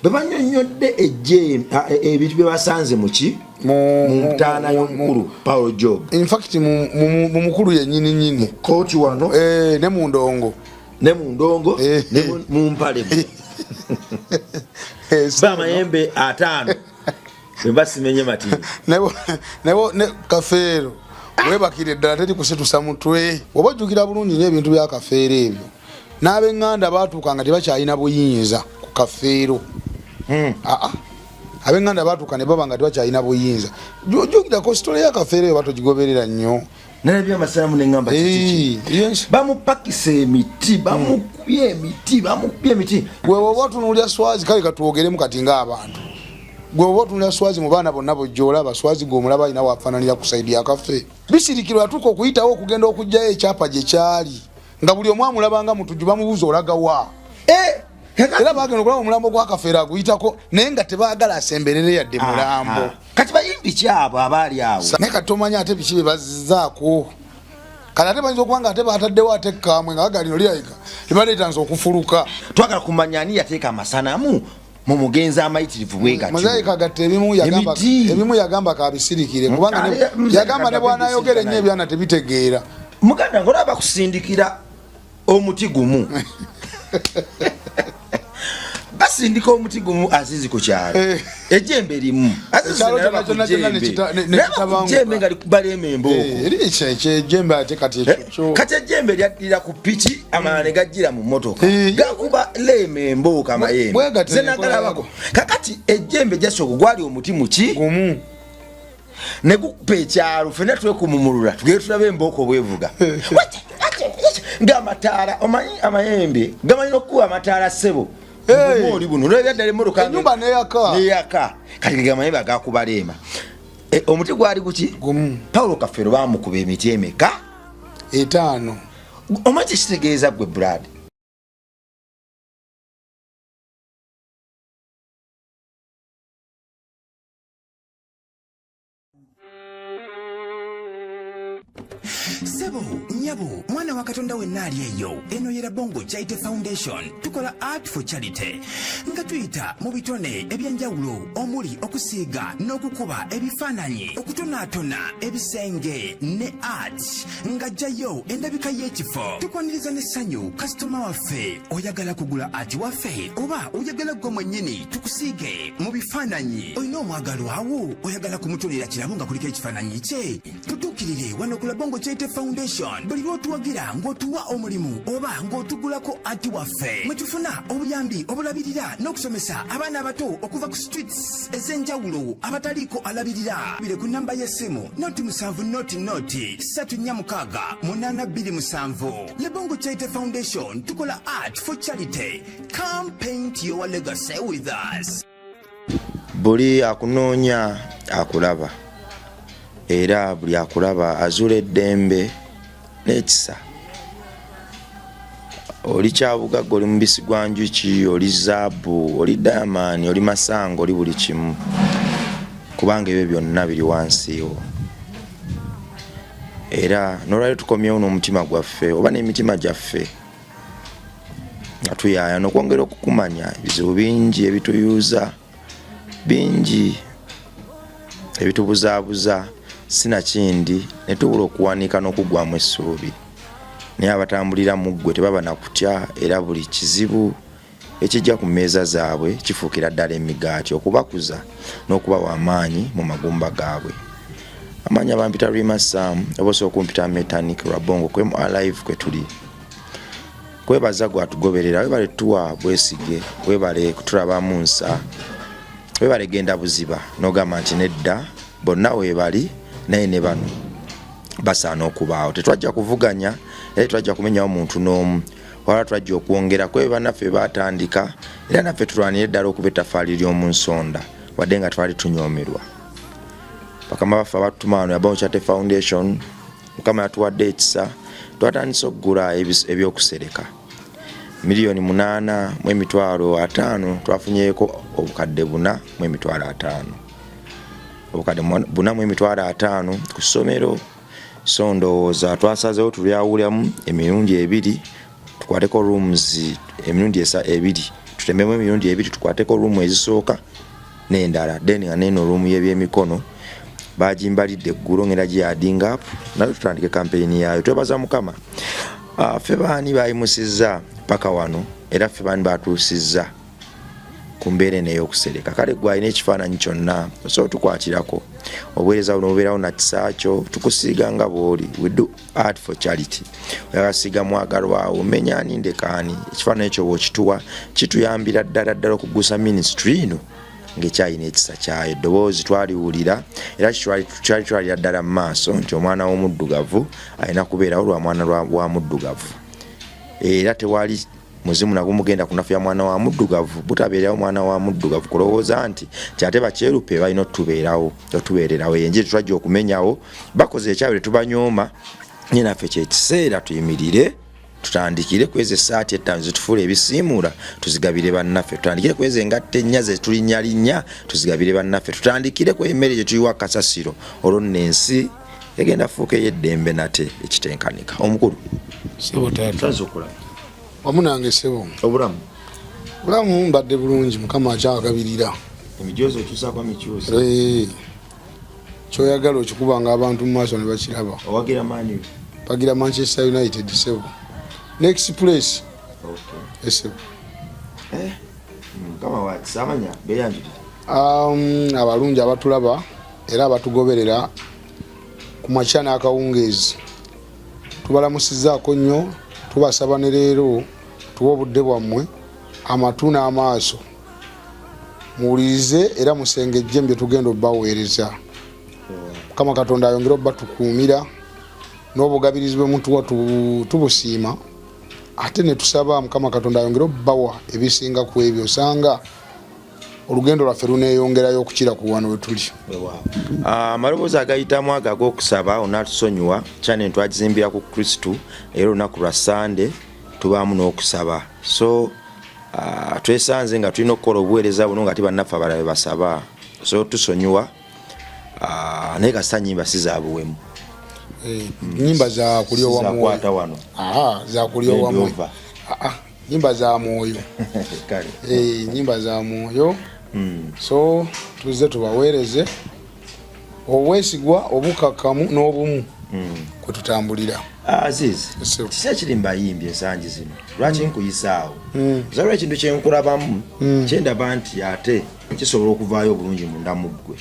bebanyonyodde ebintu bye basanze muki mu mtaana y'omukulu Paul Job. In fact mu mukulu yennyini nyini kooti wano ne mu ndongo ne mu mpale bamayembe 5 basimenye mati nebo ne kafeero webakire ddala teri kusitusa mutwe obajjukira bulungi n'ebintu bya kafeero ebyo n'ab'eŋŋanda baatuukanga tebakyalina buyinza ku kafeero. Ab'eŋŋanda baatuuka ne baba nga tebakyalina buyinza. Jjukirako sitole ya kafeero eyo batogigoberera nnyo. Nalabye amasalamu n'eŋŋamba kiki bamupakisa emiti bamukubye emiti gwe oba otunuulya Swazi kale katwogeremu kati ng'abantu gwe oba otunuulya Swazi mu baana bonna bojjolaba Swazi gweomulaba alina waafaananira ku saidi ya kaffe bisirikirwa atuuka okuyitawo okugenda okuggyayo ekyapa gye kyali nga buli omu amulabanga mutuju bamubuuza olaga wa era bagenda okulaba omulambo gwa kafeero aguyitako naye nga tebaagala asemberere yadde mulambo kati bayimbi kyabo abaali awo naye kati tomanya ate biki bye bazizzaako kati ate bayinza okuba nga ate baataddewo ate kamwe nga bagalino lyayika libaleetanza okufuluka. Twagala kumanya ani yateeka amasanamu mu mugenzi amayitirivu bwe gatyo mazayika gatte ebimu yagamba kabisirikire kubanga yagamba ne bwanayogera ennyo ebyana tebitegeera muganda ng'olaba kusindikira omuti gumu basindika omuti gumu Azizi ku kyalo ejjembe limu ejjembe nga likubalema embooko ejjembe ate kati ekyo kati ejjembe lyaddira ku piki amala ne gajjira mu mmotoka gakuba leema embooka amayembe zenagalabako kakati ejjembe jasooka gwali omuti muki gumu ne gukupa ekyalo ffenna twekumumulula tugere tulabe embooko bwevuga ng'amataala omanyi amayembe gamanyi okukuba amataala ssebo oli buno nolyaddala emmotoka ennyumba neyaka kati gamayembe agakuba leema omuti gwali guki Paulo Kafeero bamukuba emiti emeka 5 omanyi kitegeeza gwe Brad Sebo, nyabo, mwana wa Katonda wenna ali eyo. Eno yera Bongo Charity Foundation. Tukola art for charity. Nga tuyita mu bitone ebyenjawulo omuli okusiiga n'okukuba ebifaananyi, okutonaatona ebisenge ne art. Nga jjayo endabika y'ekifo. Tukwaniriza n'essanyu kasitoma waffe oyagala kugula art waffe oba oyagala gwe mwennyini tukusiige mu bifaananyi. Olina omwagalo awo oyagala kumutonera kirabo nga kuliko ekifaananyi kye. Tutuukirire wano kula Bongo Charity Foundation. Buli lw'otuwagira ng'otuwa omulimu oba ng'otugulako ati waffe mwe tufuna obuyambi obulabirira n'okusomesa abaana abato okuva ku streets ez'enjawulo abataliiko alabirira. Bire ku namba y'essimu noti 7 noti 346 827. Le Bongo Charity Foundation tukola art for charity. Come paint your legacy with us. Buli akunoonya akulaba era buli akulaba azula eddembe n'ekisa. Oli kyabugagga, oli mubisi gwa njuki, oli zaabu, oli dayamani, oli masanga, oli buli kimu kubanga ebyo byonna biri wansiiwo. Era n'olwali tukomyewo n'omutima gwaffe oba n'emitima gyaffe nga tuyaaya n'okwongera okukumanya ebizibu bingi ebituyuuza, bingi ebitubuzaabuza, sinakindi ne tubula okuwanika n'okugwamu essuubi. Naye abatambulira mu ggwe tebaba na kutya era buli kizibu ekijja ku mmeeza zaabwe kifuukira ddala emigaati okubakuza n'okubawa amaanyi mu magumba gaabwe. Amaanyi abampita Rima Sam obosa okumpita Mechanic Rabongo kwemu alive kwe tuli. Kwebaza gwatugoberera, webale tuwa bwesige, webale kutulabamu nsa, webale genda buziba n'ogamba nti nedda bonna webali naye ne bano basaana okubaawo. Tetwajja kuvuganya era twajja kumenyawo muntu n'omu wala twajja okwongera kwe bannaffe baatandika era naffe tulwanire ddala okuba ettaffaali ly'omu nsonda wadde nga twali tunyoomerwa. Bakama baffe abatutuma wano ya Bongo Charity Foundation Mukama yatuwadde ekisa twatandise okugula ebyokusereka $8,500,000 twafunyeeko obukadde 4,500,000 obukadde 4,500,000 ku ssomero. So ndowooza twasazeewo tubyawulyamu emirundi 2 tukwateko rooms emirundi 2 tutembemu emirundi ebiri tukwateko room ezisooka n'endala then nga neno room y'ebyemikono bagimbalidde eggulu ngera gyadinga up nayo tutandike campaign yayo twebaza mukama ffe baani bayimusizza paka wano era ffe baani batuusizza ku mbeera eno ey'okusereka kale gwe alina ekifaananyi kyonna so tukwatirako obuweereza buno bubeerawo na kisaakyo tukusiiga nga bw'oli we do art for charity oyagasiiga mwagalwawo menya anindekaani ekifaananyi ekyo bw'okituwa kituyambira ddala okugusa ministry eno ng'ekyalina ekisa kyayo eddoboozi twaliwulira era kyali twalira ddala mu maaso nti omwana w'omuddugavu alina kubeerawo lwa mwana wa muddugavu era tewali muzimu nagumugenda kunafuya mwana wa muddugavu butabeerawo mwana wa muddugavu kulowooza nti kyate bakyerupe balina otubeererawo enjiri twajja okumenyawo bakoze ekyabire tubanyooma nye naffe kyekiseera tuyimirire tutandikire kweze esaati ettaano zetufuula ebisiimuula tuzigabire bannaffe tutandikire kweze engatte ennya zetulinnyalinnya tuzigabire bannaffe tutandikire kwemmere gye tuyiwa kasasiro olwo nno ensi egenda fuuka ey'eddembe nate ekitenkanika omukulu okulaba wamu nange ssebo obulamu mbadde bulungi mukama akyagabirira emijoozi okyusaako mikyusa kyoyagala okikubanga abantu mu maaso ne bakiraba owagira maani bagira Manchester United ssebo next place ssebo mukama wakisamanya beyanjulire abalungi abatulaba era abatugoberera ku makya n'akawungeezi tubalamusizaako nnyo tubasaba ne leero tuwa obudde bwammwe amatu n'amaaso muwulirize era musengejje mbye tugenda obbaweereza mukama katonda ayongere obbatukuumira n'obugabirizi bwe mutuwa tubusiima ate ne tusaba mukama katonda ayongere obbawa ebisinga ku ebyo osanga olugendo lwaffe luneeyongerayo okukira ku wano we tuli amaloboozi agayitamu ago ag'okusaba onaatusonyiwa kyane twagizimbira ku kristu era olunaku lwa sande tubaamu n'okusaba so twesanze nga tulina okukola obuweereza buno nga tibannaffe abalabe basaba so tusonyiwa naye kasita nyimba si zabuwemu nyimba za kulya wakwata wano za kulya wamu nyimba za mwoyo nyimba za mwoyo so tuze tubaweereze obwesigwa obukakamu n'obumu kwe tutambulira Aziz kisa kiri mbayimbye ensangi zino lwaki nkuyisaawo zalwa ekintu kyenkulabamu kyendaba nti ate kisobola okuvaayo obulungi munda mu ggwe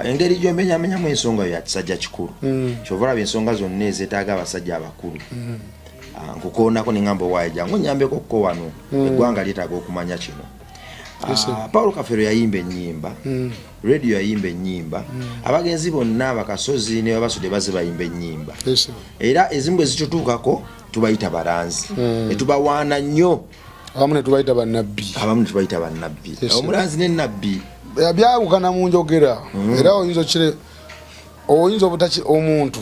engeri gy'omenyamenyamu ensonga yo yakisajja kikulu kyova olaba ensonga zonna ezeetaaga abasajja abakulu nkukoonako neŋŋamba owaaye jangu onyambeko ko wano eggwanga lyetaaga okumanya kino Paulo Kafero yayimba ennyimba radio yayimba ennyimba abagenzi bonna abakasozi ne babasudde baze bayimba ennyimba era ezimu ezitutuukako tubayita balanzi netubawaana nnyo abamu ne tubayita bannabbi omulanzi n'ennabbi byawukana mu njogera era oyinza obutaki omuntu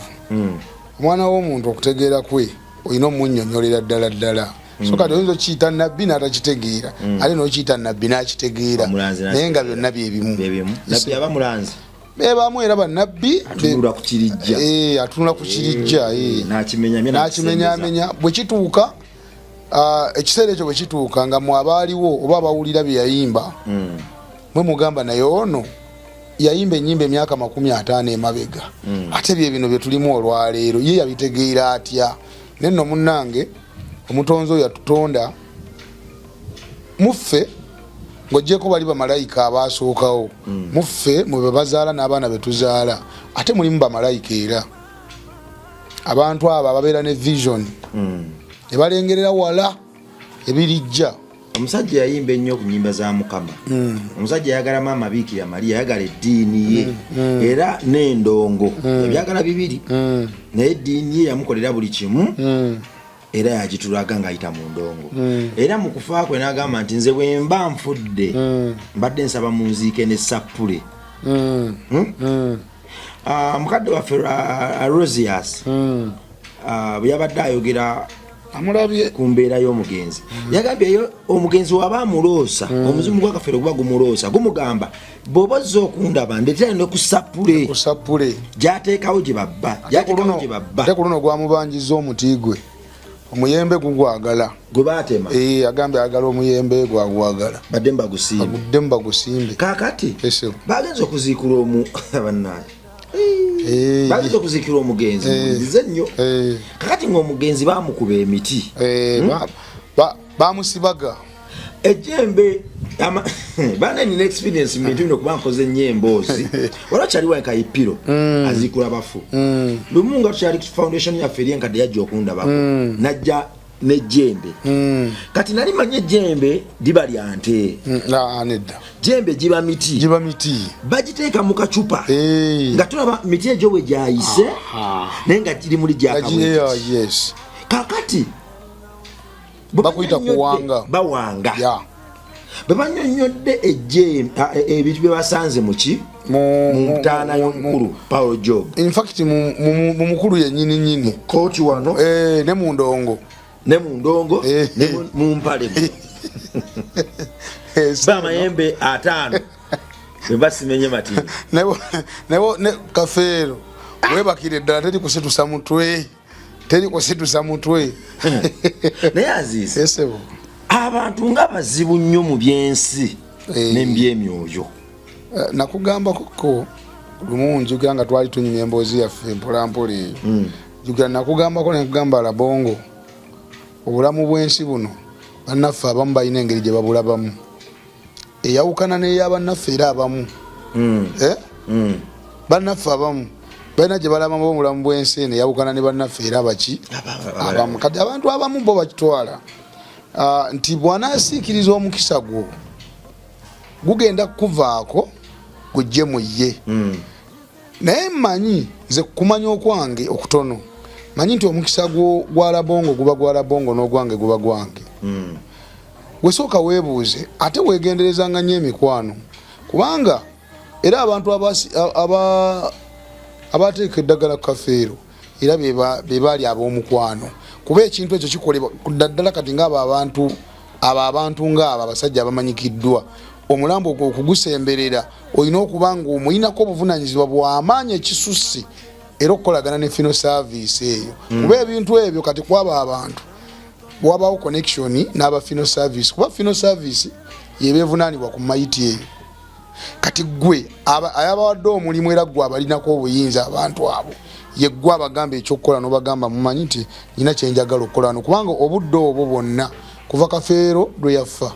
omwana w'omuntu okutegeera kwe olina omunnyonnyolera ddala so kati oyinza okiyita nabbi n'atakitegeera ate n'okiyita nabbi n'akitegeera naye nga byonna byebimu bebamu era bannabbi atunula ku kirijja n'akimenyamenya bwe kituuka ekiseera ekyo bwe kituuka nga mwe abaaliwo oba abawulira bye yayimba mwe mugamba naye ono yayimba ennyimba emyaka 50 emabega ate bye bino bye tulimu olwaleero ye yabitegeera atya nenno munnange omutonzi oyo yatutonda muffe ng'oggyeko bali bamalayika abaasookawo muffe mwe bazaala n'abaana be tuzaala ate mulimu bamalayika era abantu abo ababeera ne vision ne balengerera wala ebirijja omusajja yayimba ennyo ku nnyimba za Mukama omusajja yayagala maama Biikira Mariya yayagala eddiini ye era n'endongo ebyagala bibiri naye eddiini ye yamukolera buli kimu era yagitulaga ng'ayita mu ndongo era mu kufa kwe n'agamba nti nze bwe mba nfudde mbadde nsaba mu nziike ne sappule mukadde waffe Rosias bwe yabadde ayogera amulabye ku mbeera y'omugenzi yagambye omugenzi waba amuloosa omuzimu gwa Kafeero guba gumuloosa gumugamba bw'oba ozza okundaba ndeetera ne ku sappule gy'ateekawo gye babba ate ku luno gwamubanjiza omuti gwe omuyembe gugwagala gwe batema agambe agala omuyembe gwagwagala bademba gusimbe kakati bagenze okuziikula omu abannaye bagenze okuziikira omugenzi nzize nnyo kakati ng'omugenzi bamukuba emiti bamusibaga ejjembe bana nina experience mu bintu bino kuba nkoze ennyemboozi waliwo kyaliwo enkayipiro aziikula bafu lumu nga tukyali foundation yaffe eri enkadde yajja okundabako najja n'ejjembe kati nali manye ejjembe liba lya nte nedda jembe jiba miti bagiteeka mu kacupa nga tulaba miti egyo bwe gyayise naye nga giri muli gyakabwe kakati bakuyita kuwanga bawanga bwe banyonyodde ebintu bye basanze muki mu ntaana y'omukulu Paul Job in fact mu mukulu yennyini kooti wano ne mu ndongo ne mu mpale bamayembe 5 bwe basimenye matini ne kafeero webakire ddala teri kusitusa mutwe naye Azizi abantu nga bazibu nnyo mu byensi n'ebyemyoyo nakugamba koko lumu njugira nga twali tunyumya emboozi yaffe mpolampola eyo njugira nakugambako nekugamba Labongo obulamu bw'ensi buno bannaffe abamu balina engeri gye babulabamu eyawukana n'eyabannaffe era abamu bannaffe abamu balina gye balabamu obulamu bw'ensi eno eyawukana ne bannaffe era baki abamu kati abantu abamu bo bakitwala nti bw'anaasiikiriza omukisa gwo gugenda kukuvaako gujje mu ye naye mmanyi nze kumanya okwange okutono manyi nti omukisa gwa Labongo guba gwa Labongo n'ogwange guba gwange wesooka weebuuze ate weegenderezanga nnyo emikwano kubanga era abantu abateeka eddagala kafeero era be baali ab'omukwano kuba ekintu ekyo kikolebwa ddala kati ngaabo abantu ngaabo abasajja abamanyikiddwa omulambo gwo okugusemberera olina okuba nga omuyinako obuvunaanyizibwa bw'amaanyi ekisusi era okukolagana ne fino service eyo kuba ebintu ebyo kati kwaba abantu bwabaawo connection n'aba fino service kuba fino service yebeevunaanibwa ku mayiti eyo kati gwe ayabawadde omulimu era gwe abalinako obuyinza abantu abo yeggwe abagamba ekyokukola n'obagamba mumanyi nti nyina kyenjagala okukola wano kubanga obudde obwo bwonna kuva kafeero lwe yafa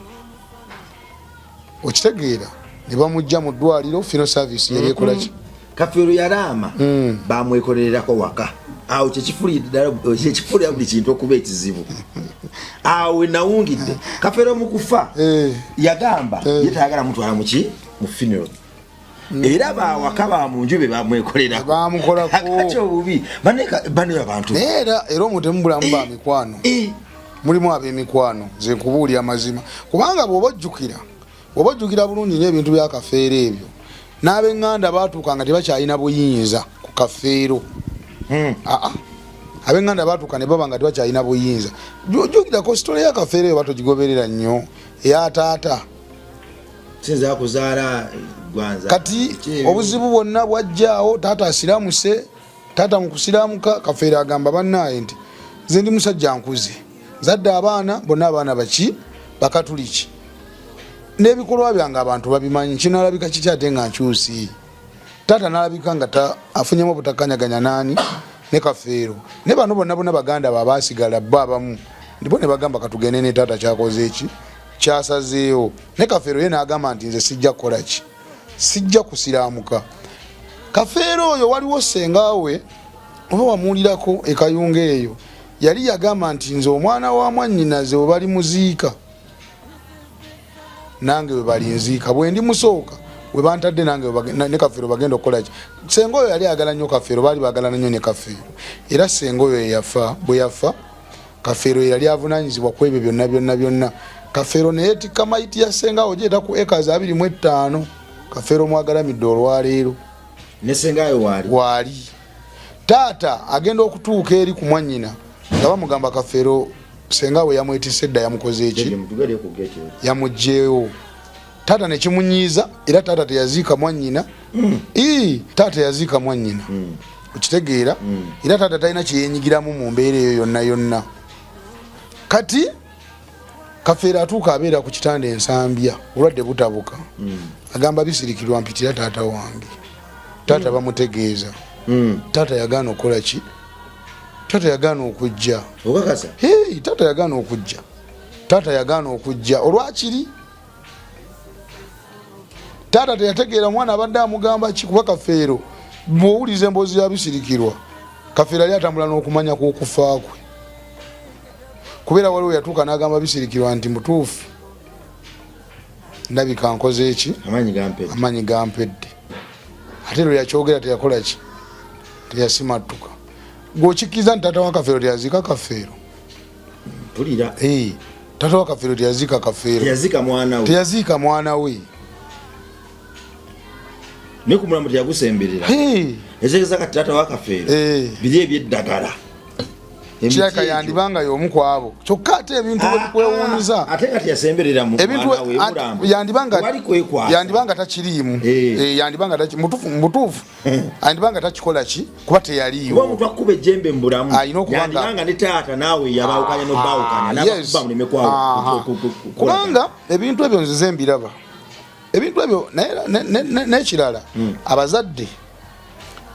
okitegeera ne bamujja mu ddwaliro fino service yali ekolaki kafeero yalaama bamwekolererako waka awo kyekifulira buli kintu okuba ekizibu awo nawungidde kafeero mu kufa yagamba yetayagala mutwala muki mu funeral era bawaka bamunju be bamwekolera bamukolako obubi bane abantu era omutemu bulamu ba mikwano mulimu ab'emikwano nze kubuulira amazima kubanga bw'obajjukira bulungi nnyo ebintu bya kafeero ebyo n'ab'eŋŋanda baatuuka nga tebakyalina buyinza ku kafeero ab'eŋŋanda baatuuka ne baba nga tebakyalina buyinza jjukirako sitole ya kafeero eyo batogigoberera nnyo eya taata sinza kuzaala gwanza kati obuzibu bwonna bwajjaawo taata asiramuse taata mu kusiramuka kafeero agamba bannaye nti nze ndi musajja nkuze zadde abaana bonna abaana baki bakatuliki n'ebikolwa byange abantu babimanyi kinalabika kikyate nga nkyusi taata nalabika nga afunyemu obutakanyaganya nani ne kafeero ne bano bonna baganda babasigala bo abamu ndipo ne bagamba katugende ne taata kyakoze eki kyasazeewo ne kafeero ye n'agamba nti nze sijja kukola ki sijja kusiramuka kafeero oyo waliwo ssengawe oba wamuwulirako ekayunga eyo yali yagamba nti nze omwana wa mwannyinaze we bali muziika nange we bali nziika bwe ndi musooka we bantadde nange ne kafeero bagenda okukola ki ssenga oyo yali agala nnyo kafeero baali bagalana nnyo ne kafeero era ssenga oyo bwe yafa kafeero yali avunaanyizibwa ku ebyo byonna kafeero neyeetikka mayiti ya ssengawo gyeta ku acres 25 kafeero mwagalamidde olwaleero ne ssengayo waali taata agenda okutuuka eri ku mwannyina nga bamugamba kafeero ssengawe yamwetisse edda yamukoze eki yamugjeewo taata nekimunyiiza era taata teyaziika mwannyina taata yaziika mwannyina okitegeera era taata talina kyeyenyigiramu mu mbeera eyo yonna kati Kafeero atuuka abeera ku kitanda ensambya olwadde butabuka agamba bisirikirwa mpitira taata wange taata bamutegeeza taata yagaana okukola ki taata yagaana okujja okakasa taata yagaana okujja taata yagaana okujja olwakiri taata teyategeera omwana abadde amugamba ki kuba Kafeero bw'owuliza emboozi ya bisirikirwa Kafeero yali atambula n'okumanya kw'okufa kwe kubeera waliwo yatuuka n'agamba bisirikirwa nti mutuufu ndabika nkoze eki amanyi gampedde ate lwe yakyogera teyakola ki teyasimattuka gweokikkiriza nti taata wa Kafeero teyaziika Kafeero tulira taata wa Kafeero teyaziika Kafeero teyaziika mwana we nekumulamu teyagusemberera ekitegeza kati taata wa Kafeero biri ebyeddagala kiraka yandibanga y'omu ku abo kyokka ate ebintu bwebikwewuunyiza ate kati yasemberera yandibanga takiriimu yandibanga mutuufu yandibanga takikola ki kuba teyaliiwo omuntu akuba ejjembe mu bulamu yandibanga ne taata naawe yabaawukanya n'obbaawukanya n'abakuba muleme kubanga ebintu ebyo nzize mbiraba ebintu ebyo n'ekirala abazadde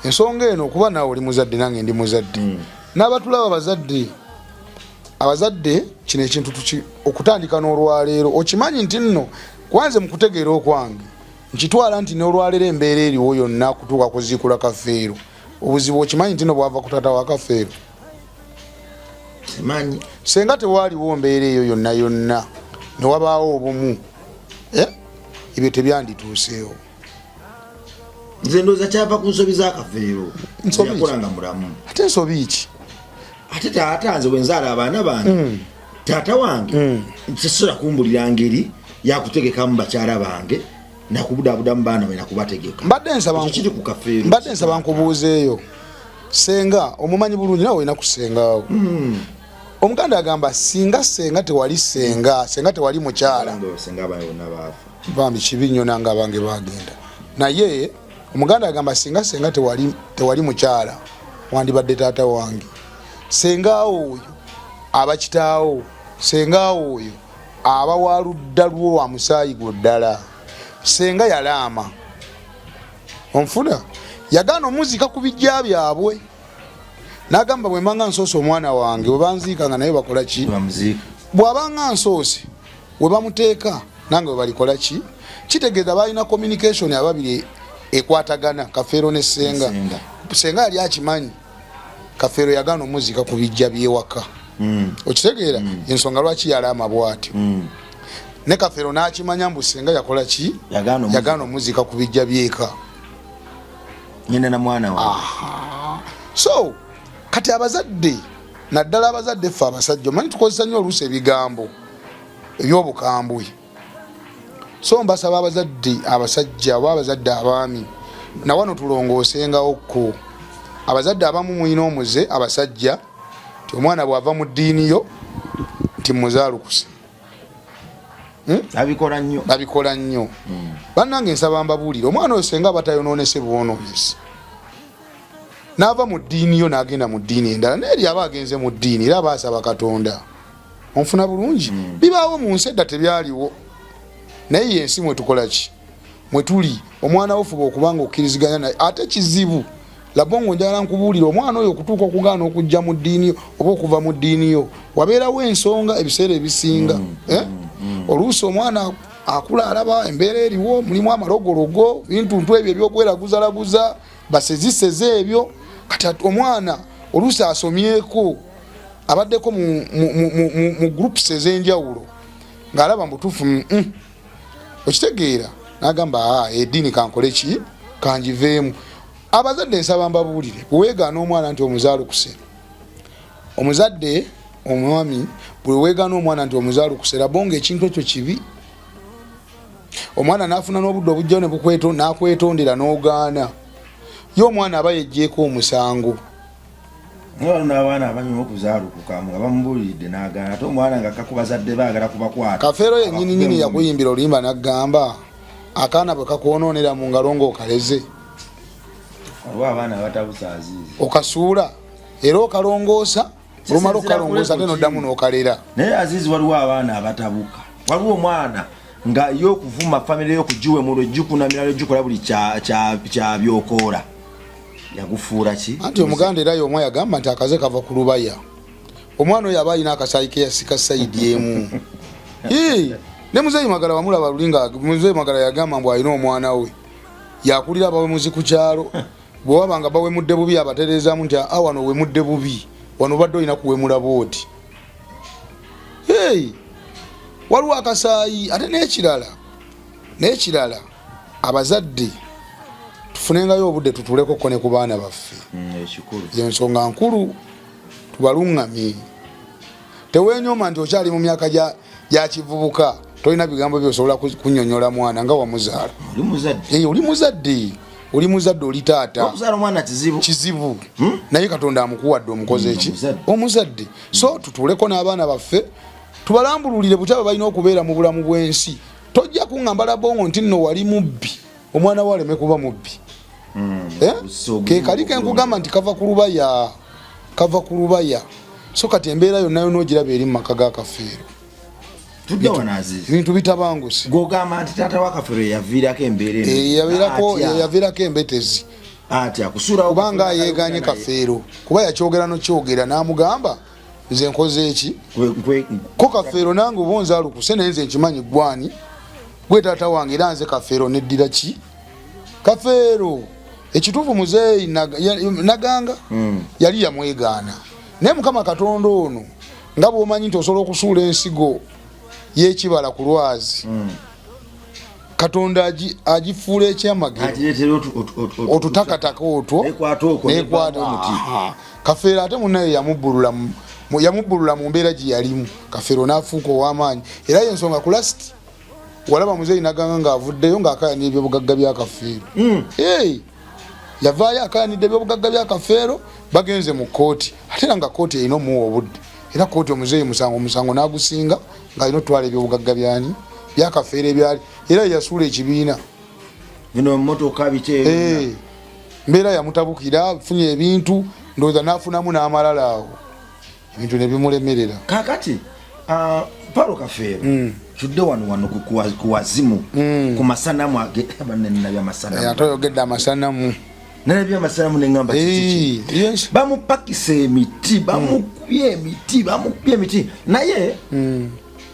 ensonga eno okuba naawe oli muzadde nange ndi muzadde n'abatulaba abazadde kino ekintu okutandika n'olwaleero okimanyi nti nno kwanze mu kutegeera okwange nkitwala nti n'olwaleero embeera eriwo yonna kutuuka kuziikula Kafeero obuzibu okimanyi nti nno bwava ku taata wa Kafeero senga tewaaliwo mbeera eyo yonna yonna ne wabaawo obumu ebyo tebyandituuseewo nze ndowooza kyava ku nsobi za Kafeero yakolanga mulamu ate ensobi ki ate taata nze bwenzaala abaana bange taata wange nkisobola kumbulira ngeri yakutegekamu bakyala bange nakubudaabudamu baana be nakubategeka mbadde nsaba nkubuuzeeyo senga omumanyi bulungi nawe olina kusengaawo omuganda agamba singa senga tewali senga tewali mukyala bambi kibi nnyo nange abange bagenda naye omuganda agamba senga tewali mukyala wandibadde taata wange senga oyo abakitaawo senga oyo aba waludda lwo wa musaayi gwo ddala senga yalaama onfuna yagaana omuzika ku bijja byabwe n'agamba bwe mbanga nsoose omwana wange bwe banziikanga naye bakola ki bw'abanga nsoose we bamuteeka nange we balikola ki kitegeeza balina communication ababiri ekwatagana Kafeero ne senga yali akimanyi Kafeero yagaana omuzika ku bijja byewaka okitegeera ensonga lwaki yalaama bw'atyo ne Kafeero n'akimanya mbu senga yakola ki yagaana omuzika ku bijja byeka nyina na mwana wa so kati abazadde naddala abazadde ffe abasajja omanyi tukozesa nnyo oluusi ebigambo ebyobukambwe so mbasaba abazadde abasajja oba abazadde abaami na wano tulongoosengawokko abazadde abamu mulina omuze abasajja ti omwana bw'ava mu ddiini yo nti muzaalukuse babikola nnyo bannange nsaba mbabuulire omwana oyo senga batayonoonese buwonoonesi n'ava mu ddiini yo n'agenda mu ddiini endala n'eri aba agenze mu ddiini era aba asaba Katonda onfuna bulungi bibaawo mu nsi edda tebyaliwo naye yensi mwetukola ki mwetuli omwana wofuba okubanga okkiriziganya naye ate kizibu labongo njagala nkubuulira omwana oyo okutuuka okugaana okujja mu ddiini yo oba okuva mu ddiini yo wabeerawo ensonga ebiseera ebisinga oluusi omwana akula alaba embeera eriwo mulimu amalogologo bintuntu ebyo ebyokweraguza baseziseze ebyo kati omwana oluusi asomyeko abaddeko mu groups ez'enjawulo ng'alaba mbutuufu okitegeera n'agamba eddiini kankole ki kangiveemu abazadde nsaba mbabuulire bweweegaana omwana nti omuzaalukuse omuzadde omwami bweweegaana omwana nti omuzaalukuse labonga ekintu ekyo kibi omwana n'afuna n'obudde obujjawo ne n'akwetondera n'ogaana ye omwana aba yeggyeko omusango n'abaana abanyuma okuzaalukuka nga bamubuulidde n'agaana ate omwana nga kakubazadde baagala kubakwata Kafeero yennyini yakuyimbira oluyimba n'agamba akaana bwe kakwonoonera mu ngalo ng'okaleze oba abaana batabusaaziizi okasuula era okalongoosa olumala okalongosa ate noddamu n'okalera. Naye Azizi waliwo abaana abatabuka, waliwo omwana nga y'okuvuma famire y'okugiwe mu lwejjukunamira lwejjukola buli kya byokoola yagufuula ki? Anti omuganda era y'omwe yagamba nti akaze kava ku lubaya. Omwana oyo aba alina akasaayi ke yasika sayidi emu. Ne Muzeeyi Magala wamulaba lulinga Muzeeyi Magala yagamba mbu alina omwana we yakulira bawe muzi ku kyalo bwe wabanga bawemudde bubi abatereezaamu nti wano wemudde bubi wano badde olina kuwemula booti. Waliwo akasaayi ate n'ekirala abazadde tufunengayo obudde tutulekoko ne ku baana baffe. Yensonga nkulu tubalungamye. Teweenyoma nti okyali mu myaka gya kivubuka tolina bigambo byosobola kunnyonnyola mwana nga wamuzaala. Oli muzadde oli taata. Okuzaala omwana kizibu. Naye Katonda amukuwadde omukoze eki? Omuzadde. So tutuleko n'abaana baffe tubalambululire butyaba balina okubeera mu bulamu bw'ensi. Tojja kuŋŋamba labongo nti nno wali mubbi omwana we aleme kuba mubbi. Ke kali ke nkugamba nti kava ku lubaya. So kati embeera yonna y'onoogiraba eri mu maka ga Kafeero. Tudde wana Azizi. Bintu bitabanguse. Gogamba nti taata wa Kafeero yaviirako embeera eno. Yaviirako embetezi. Atya kusuula kubanga yeeganye Kafeero. Kuba yakyogera n'okyogera n'amugamba nze nkoze eki? Ko Kafeero nange oba onzaalukuse naye nze nkimanyi gwani. Gwe taata wange era nze Kafeero neddira ki? Kafeero ekituufu Muzeeyi Naganga yali yamwegaana. Naye Mukama Katonda ono nga bw'omanyi nti osobola okusuula ensigo y'ekibala ku lwazi. Katonda agifuula ekyamagero otutakataka otwo n'ekwata omuti. Kafeero ate munnaye yamubbulula mu mbeera gye yalimu. Kafeero n'afuuka ow'amaanyi era y'ensonga ku lasiti walaba Muzeeyi Naganga ng'avuddeyo ng'akayanira ebyobugagga bya Kafeero. Yavaayo akayanidde ebyobugagga bya Kafeero bagenze mu kooti ate nga kooti erina omuwa obudde era kooti omuzeeyi omusango n'agusinga ng'alina otwala ebyobugagga bya Kafeero ebyali era yasuula ekibiina bino mmotoka biteeyo mbeera yamutabukira funye ebintu ndowooza n'afunamu n'amalala awo ebintu ne bimulemerera. Kaakati Paulo Kafeero tudde wano ku wazimu ku masanamu nabya masanamu atoyogedde amasanamu nabya amasanamu neŋŋamba kiki bamupakisa emiti bamukubye emiti naye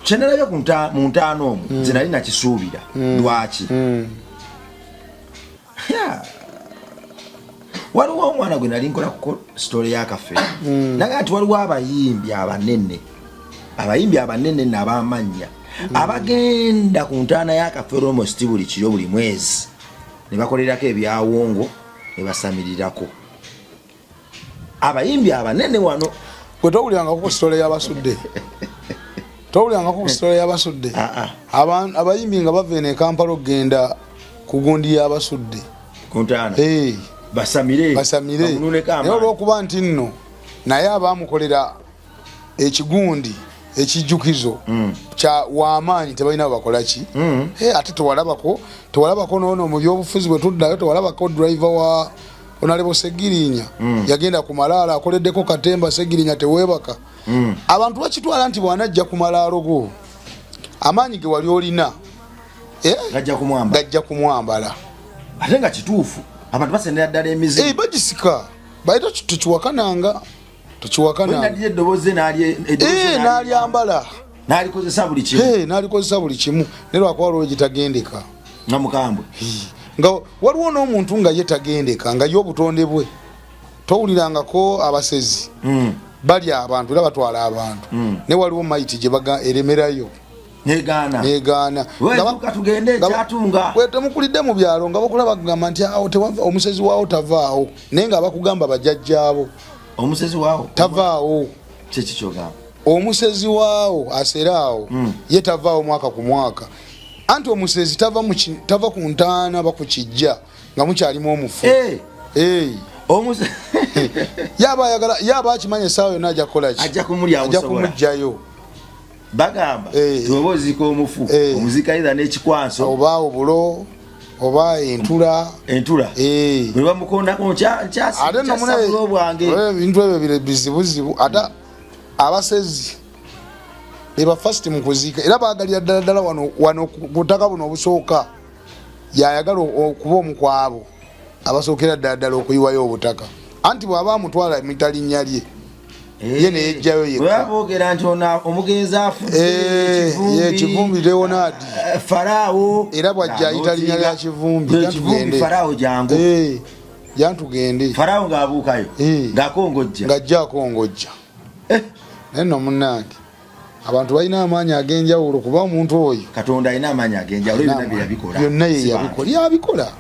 kyenalabye mu ntaano omwo nze nali nakisuubira lwaki waliwo omwana gwe nali nkola ku sitole ya Kafeero naga nti waliwo abayimbi abanene n'abamanya abagenda ku ntaana ya Kafeero almost buli kiro buli mwezi ne bakolerako ebyawongo ne basamirirako abayimbi abanene wano. Gwe towulyangako ku sitole y'abasudde abayimbi nga bava eno e Kampala okugenda ku gundi y'abasudde ku ntaana basamire naye olw'okuba nti nno naye abaamukolera ekigundi ekijjukizo kya w'amaanyi tebalina bakola ki? Ate tewalabako noono mu byobufuzi bwe tuddayo tewalabako driver wa Honorable Segirinya yagenda ku malaalo akoleddeko katemba Segirinya teweebaka. Abantu bakitwala nti bwanajja ku malaalo go amaanyi ge wali olina gajja kumwambala ate nga kituufu abantu basendera ddala emizimu bagisika bayita tukiwakananga n'alyambala n'alikozesa buli kimu ne lwakuba waliwo gitagendeka nga mukambwe nga waliwo n'omuntu nga ye tagendeka nga ye obutonde bwe towulirangako abasezi balya abantu era batwala abantu ne waliwo maiti gye eremerayo negaana temukulidde mu byalo nga bakula bagamba nti omusezi waawo tavaawo naye nga bakugamba bajjajjaabo omusezi waawo tavaawo kyekikyoga omusezi waawo aseraawo ye tavaawo mwaka ku mwaka anti omusezi tava ku ntaana bakukijja nga mukyalimu omufu yaba akimanya essaawa yonna ajja kukola ki ajja kumugjayo bagamba tuoba ozika omufu omuzika iza n'ekikwanso oba obulo oba entula bwe bamukondako nkyasabula obwange ebintu ebyo bizibuzibu ate abasezi eba first mu kuziika era baagalira ddala wano kutaka buno obusooka yayagala okuba omukwabo abasookera ddala okuyiwayo obutaka anti bw'aba amutwala emitalinnya lye ye neyejjayo yekabogera nti omugenzi afudde Kivumbi Leonard Farao era bw'ajja ayita linnya lya Kivumbi Farao jangu jantugende Farao ng'abuukayo ng'akongojja ng'ajja akongojja naye nno munnange abantu balina amaanyi ag'enjawulo kuba omuntu oyo Katonda alina amaanyi ag'enjawulo byonna ye yabikola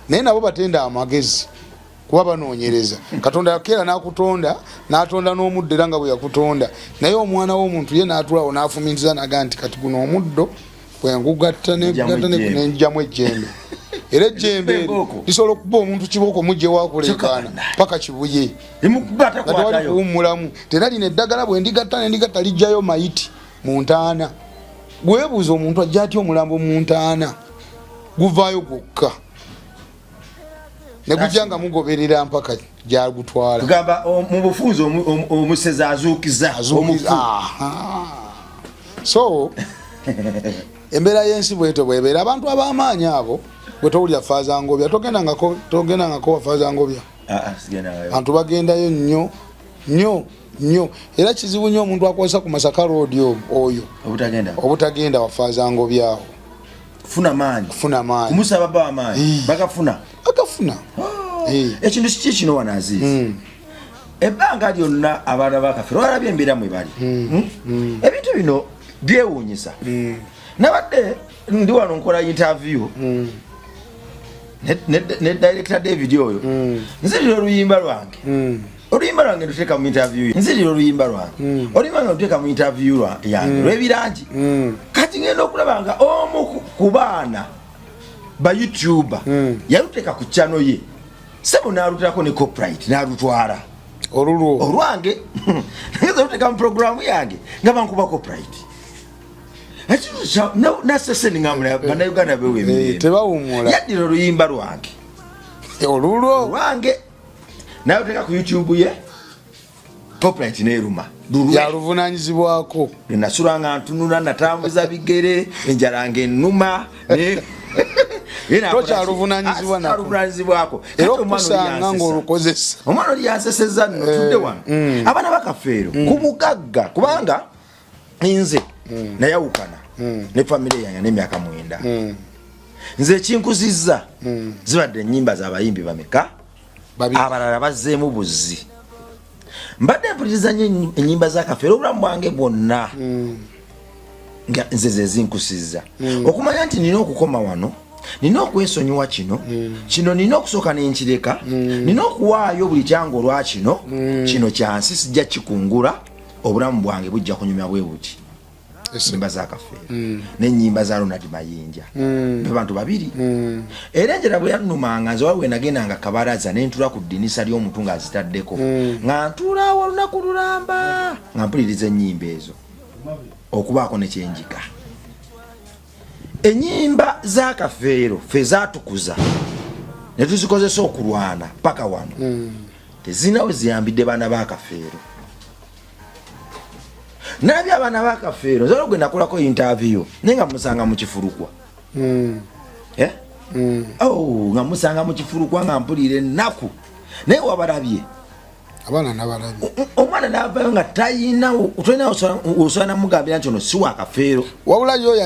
naye nabo batenda amagezi kuba banoonyereza Katonda yakeera n'akutonda n'atonda n'omuddo era nga bwe yakutonda naye omwana w'omuntu ye n'atulawo n'afumintiriza naga nti kati guno omuddo bwe ngugatta nenjamu ejjembe era ejjembe lisobola okuba omuntu kibooko mujje wakuleekaana paka kibuye tewali kuwummulamu tera lino eddagala bwe ndigatta lijjayo mayiti mu ntaana gwebuuza omuntu ajja atya omulambo mu ntaana guvaayo gwokka negujja nga mugoberera mpaka gyagutwala tugamba mu bufunze omusezi azuukiza so embeera y'ensi bwetyo bwebeera abantu ab'amaanyi abo bwe towulira Faazangobya togendangako wa Faazangobya abantu bagendayo nnyo era kizibu nnyo omuntu akozesa ku Masaka Road oyo obutagenda wa Faazangobya awo kufuna maanyi kumusaba baba amaanyi bagafuna ekintu kiki kino wanaziizi ebbanga lyonna abaana bakafera walabye embeera mwe bali ebintu bino byewuunyisa nabadde ndi wano nkola interview ne director David oyo nzirira oluyimba lwange nduteeka mu interview nzirira oluyimba lwange oluyimba nga nduteeka mu interview yange lw'ebirangi kati ngenda okulaba nga omu ku baana ba YouTuber yaluteeka ku channel ye sebo n'alutako ne copyright n'alutwala olwange ngeza luteeka mu programu yange nga bankuba copyright naseseni ngamula bannayuganda tebawumula yaddira oluyimba lwange lwange naluteeka ku YouTube ye copyright neeruma yaluvunanyizibwako nasula nga ntunula natambuza bigere enjala ng'ennuma tokyaluvunanyizibwako era okusanga ng'olukozesa omwana oli yanseseza nno tudde wano abaana bakafeero ku bugagga kubanga nze nayawukana ne famire yange n'emyaka 9 nze ekinkuzizza zibadde ennyimba z'abayimbi bameka abalala bazzeemu buzzi mbadde mpuliriza nnyo ennyimba z'akafeero obulamu bwange bwonna nga nze ze zinkusizza okumanya nti nina okukoma wano nina okwesonyiwa kino nina okusooka n'enkireka nina okuwaayo buli kyangolwa kino kyansi sijja kikungula obulamu bwange bujja kunyumya bwe buti ennyimba z'akafeero n'ennyimba za Ronald Mayinja be bantu babiri era enjala bwe yannumanga nze waliwo nagendanga kabalaza ne ntula ku ddinisa ly'omuntu ng'azitaddeko nga ntula awo olunaku lulamba nga mpuliriza ennyimba ezo okubaako ne kyenjika ennyimba z'akafeero fe zaatukuza ne tuzikozesa okulwana paka wano tezina we ziyambidde baana b'akafeero nalabye abaana b'akafeero nzala gwe nakolako interview naye nga musanga mu kifulukwa nga musanga mu kifulukwa nga mpulira ennaku naye wabalabye abaana nabalabye omwana n'avayo nga tayina tolina osobola namugambira nti ono si wakafeero wabula yoyo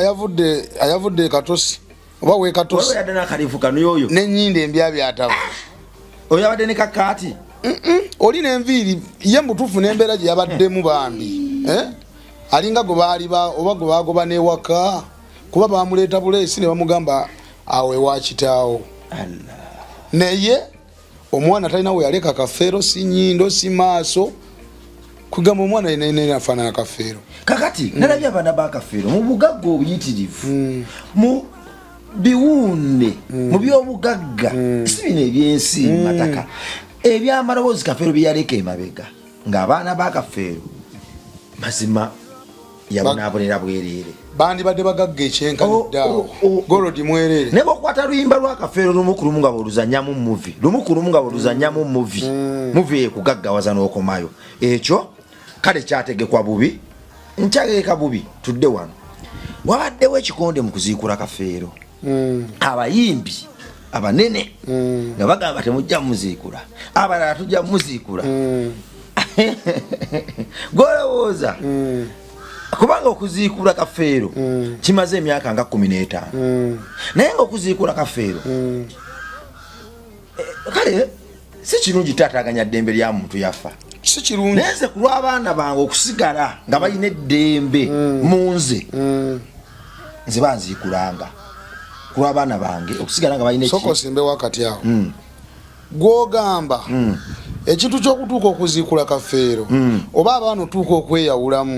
ayavudde katosi oba wekatosi yadde nakalifu kano yoyo n'ennyindo embyabyatava oyo yabadde ne kakaati oli n'enviiri ye mutuufu n'embeera gye yabaddemu bambi alinga gwe baali oba gwe bagoba n'ewaka kuba bamuleeta buleesi ne bamugamba awe wakitaawo naye omwana talina we yaleka kafeero si nnyindo si maaso kugamba omwana yenayina afaanana kafeero kakati nalabye abaana bakafeero mu bugagga obuyitirivu mu biwunde mu byobugagga si bino ebyensi mataka ebyamaloboozi kafeero byeyaleka emabega ng'abaana bakafeero mazima yabonaabonera bwereere bandibadde bagagga ekyenkaniddeawo golodi mwerere naye bwokwata luyimba lwakafeero lumu ku lumu nga bwoluzannyamu muvi lumu ku lumu nga bwoluzannyamu muvi ekugaggawaza n'okomayo ekyo kale kyategekwa bubi nkyageka bubi tudde wano wabaddewo ekikonde mu kuziikula Kafeero abayimbi abanene nga bagamba temujja muziikula abalala tujja muziikula golowooza kubanga okuziikula Kafeero kimaze emyaka nga 15 naye nga okuziikula Kafeero kale si kirungi taataaganya ddembe lya muntu yafa si kirungi neze ku lw'abaana bange okusigala nga balina eddembe mu nze nze banziikulanga ku lw'abaana bange okusigala nga balina soko simbe wakati awo gwogamba ekintu ky'okutuuka okuziikula Kafeero oba abaana otuuka okweyawulamu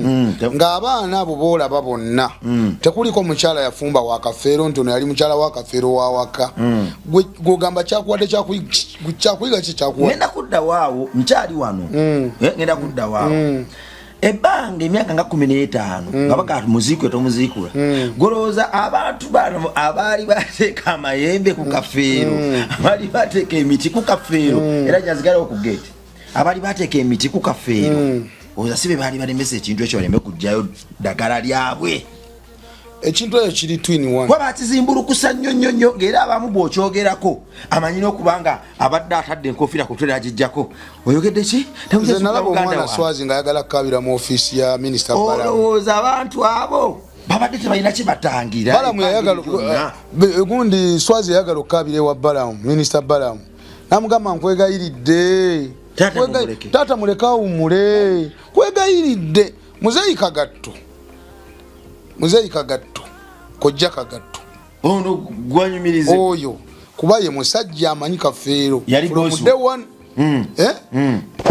ng'abaana abo boolaba bonna tekuliko mukyala yafumba wa Kafeero nti ono yali mukyala wa Kafeero wawaka gwogamba kyakuwadde kyakuyiga ki kyakuwadde ngenda kudda waawo nkyali wano ngenda kudda waawo ebbanga emyaka nga 15 nga bagamba muziikwe tomuziikula golowooza abantu bano abaali bateeka amayembe ku Kafeero abaali bateeka emiti ku Kafeero era jazigalawo ku gate abaali bateeka emiti ku Kafeero olowooza si be baali balemesa ekintu ekyo baleme kujjayo ddagala lyabwe ekintu ekyo kiri twin one kuba bakizimbulukusa nnyo ng'era abamu bw'okyogerako amanyina okubanga abadde atadde enkofiira ku tule agijjako oyogedde ki nze nalaba omwana Swazi ng'ayagala kukabira mu ofiisi ya minisita Balamu olowooza abantu abo babadde tebalina kibatangira Balamu yayagala gundi Swazi yayagala okukabira ewa Balamu minisita Balamu namugamba nkwegayiridde taata muleka awummule kwegayiridde Muzeeyi Kagatto kojja Kagatto ono gwanyumirize oyo kuba ye musajja amanyi Kafeero from day one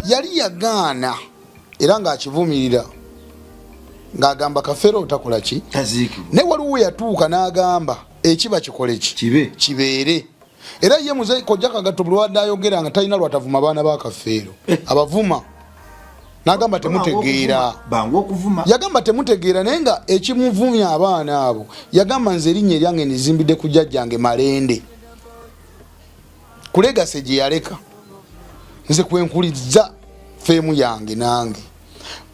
yali yagaana era ng'akivumirira ng'agamba Kafeero otakola ki ne waliwo yatuuka n'agamba ekiba kikole ki kibeere era ye Muzeeyi kojja Kagatto buli wadde ayogera nga talina lwatavuma baana ba Kafeero abavuma nagamba temutegeera bangu okuvuma yagamba temutegeera naye nga ekimuvumya abaana abo yagamba nze erinnya eryange nizimbidde ku jjajjange Malende kulegase gye yaleka nze kwenkuliza feemu yange nange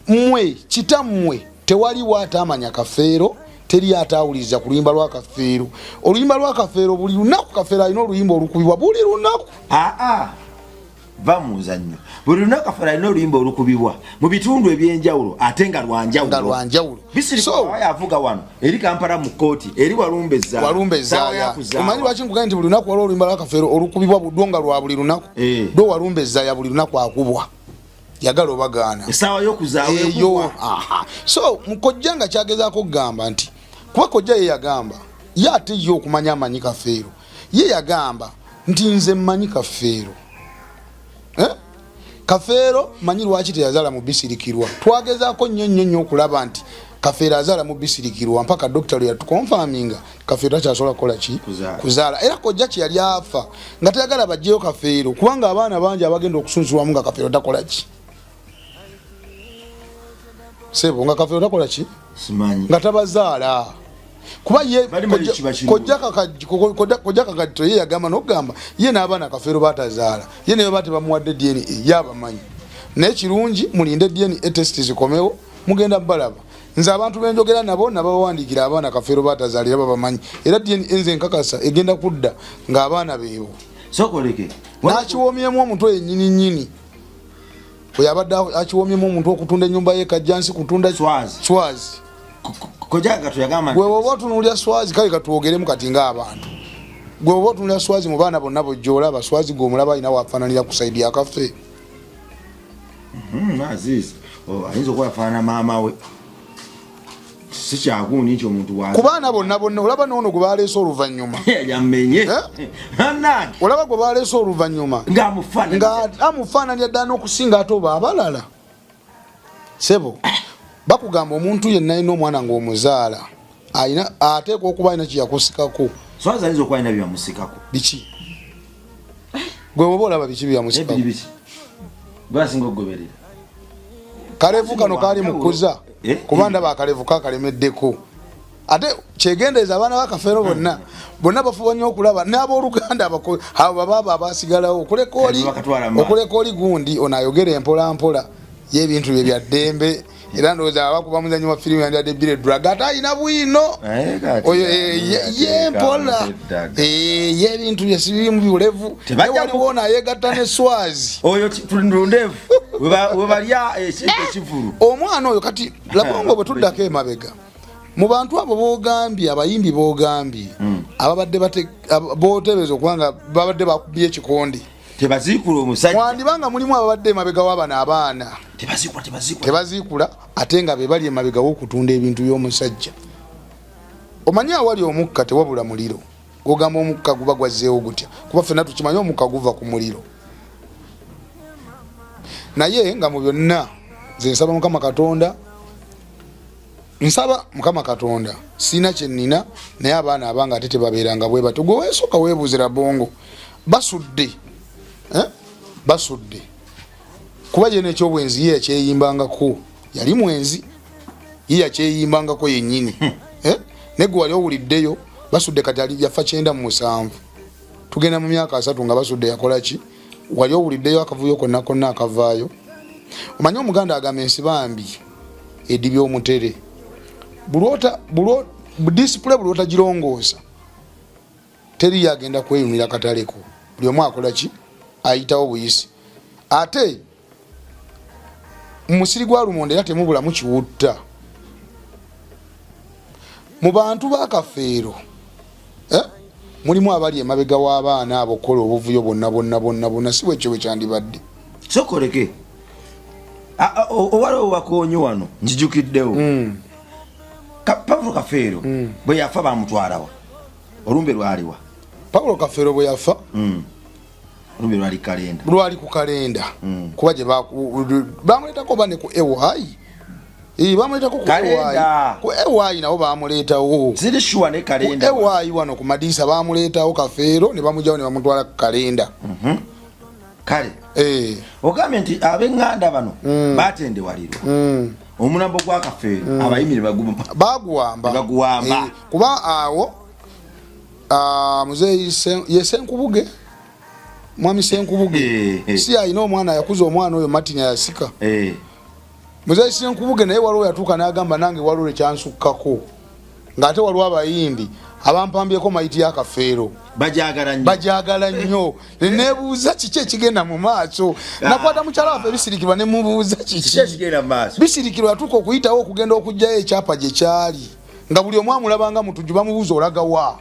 mmwe kitammwe tewaliwo atamanya Kafeero teri atawuliriza ku luyimba lwa Kafeero oluyimba lwa Kafeero buli lunaku Kafeero alina oluyimba olukubibwa buli lunaku vamuzannyo buli lunaku Kafeero alina oluyimba olukubibwa mu bitundu ebyenjawulo ate nga lwanjawulo bisirikwayo avuga wano eri Kampala mu kooti eri Walumbe Ezaaya omanyi lwaki nkugambye nti buli lunaku waliwo oluyimba lwa Kafeero olukubibwa buddo nga lwa buli lunaku do Walumbe Ezaaya buli lunaku akubwa yagala obagaana essaawa y'okuzaawa eyo so mukojja nga kyagezaako okugamba nti kuba kojja ye yagamba ye ate ye okumanya amanyi Kafeero ye yagamba nti nze mmanyi Kafeero Kafeero manyi lwaki teyazaala mu bisirikirwa twagezaako nnyo okulaba nti Kafeero azaala mu bisirikirwa mpaka dokita lwe yatukonfaminga Kafeero takyasobola kukola ki kuzaala era kojja kye yali afa nga tayagala bajjeyo Kafeero kubanga abaana bangi abagenda okusunsulwamu nga Kafeero takola ki sebo nga Kafeero takola ki simanyi nga tabazaala kuba ye kojja Kagatto ye yagamba n'okugamba ye n'abaana Kafeero batazaala ye ne bate bamuwadde DNA yabamanyi naye kirungi mulinde DNA test zikomewo mugenda balaba nze abantu benjogera nabo nabawandiikira abaana Kafeero batazaalira babamanyi era DNA nze nkakasa egenda kudda ng'abaana beebo sokoleke n'akiwoomyemu omuntu yennyini bwe yabadde akiwoomyemu omuntu okutunda ennyumba ye Kajjansi kutunda Swazi kojja Kagatto yagamba gwe oba otunuulya Swazi kale katwogeremu kati ng'abantu gwe oba otunuulya Swazi mu baana bonna bojjoolaba Swazi gw'omulaba alina wafaananira kusaidia akafe Aziz ayinza okuba yafaanana maama we si kyaguuni nti omuntu ku baana bonna olaba noono gwe baleese oluvannyuma yammenye olaba gwe baleese oluvannyuma ng'amufaananira ddala n'okusinga ate oba abalala sebo bakugamba omuntu yenna alina omwana ng'omuzaala alina ateekwa okuba alina kyeyakusikako Swazi ayinza okuba alina byeyamusikako biki gwe oba olaba biki byeyamusikako basinga okugoberera kalevu kano kaali mukuza kuba ndaba akalevu kakalemeddeko ate kyegendeeza abaana ba Kafeero bonna bafuba nnyo okulaba n'abooluganda abo babaaba abasigalawo okuleka oli gundi ono ayogera empolampola y'ebintu bye bya ddembe era ndowooza abakuba muzanyi wa firimu yandadde Billy Drug ate alina bwino oyo yempola y'ebintu bye sibirimu bibulevu waliwo nayegatta ne swazi oyo tulundevu we balya ekivulu omwana oyo kati labongo bwe tuddako emabega mu bantu abo boogambye abayimbi boogambye ababadde botebeeza okubanga babadde bakubye ekikondi tebazikula omusajja mwandibanga mulimu ababadde emabega w'abana abaana tebazikula ate nga be bali emabega w'okutunda ebintu by'omusajja omanyi awali omukka tewabula muliro gogamba omukka guba gwazzeewo gutya kuba ffenna tukimanyi omukka guva ku muliro naye nga mu byonna nze nsaba mukama katonda sina kye nnina naye abaana abanga ate tebabeeranga bwe batyo gwe weesooka weebuuzira bongo basudde kuba je n'ekyobwenzi ye yakyeyimbangako yali mwenzi ye yakyeyimbangako yennyini negwe wali owuliddeyo basudde kati ali yafa 97 tugenda mu myaka 3 nga basudde yakola ki wali owuliddeyo akavuyo konna akavaayo omanyi omuganda agamba ensi bambi edibi omutere disipule bulota girongoosa teri yagenda kweyunira kataleko buli omu akola ki ayitawo buyisi ate musiri gwa lumonde era temubulamu kiwutta mu bantu bakafeero mulimu abali emabega w'abaana abo kola obuvuyo bonna si bwekyo bwekyandibadde sokoleke owaliwo wakonyi wano njijukiddewo Pawulo Kafeero bwe yafa bamutwalawa olumbe lwaliwa Pawulo Kafeero bwe yafa olumbe lwali ku kalenda kuba gye bamuleetako bane ku ewaayi bamuleetako ku ewaayi nabo bamuleetawo ziri shuwa ne kalenda ewaayi wano ku madiisa bamuleetawo Kafeero ne bamugyawo ne bamutwala ku kalenda kale ogambye nti ab'eŋŋanda bano batendewalirwa omulambo gwa Kafeero abayimiri baguwamba kuba awo muzeeyi Senkubuge mwami Senkubuge si alina omwana yakuza omwana oyo Martin yasika muzeeyi Senkubuge naye waliwo yatuuka n'agamba nange waliwo ekyansukkako ng'ate waliwo abayimbi abampambyeko mayiti ya Kafeero bajagala nnyo nebuuza kiki ekigenda mu maaso nakwata mukyala waffe bisirikirwa ne mubuuza bisirikirwa yatuuka okuyitawo okugenda okugjayo ekyapa gye kyali nga buli omu amulabanga mutuju bamubuuza olagawa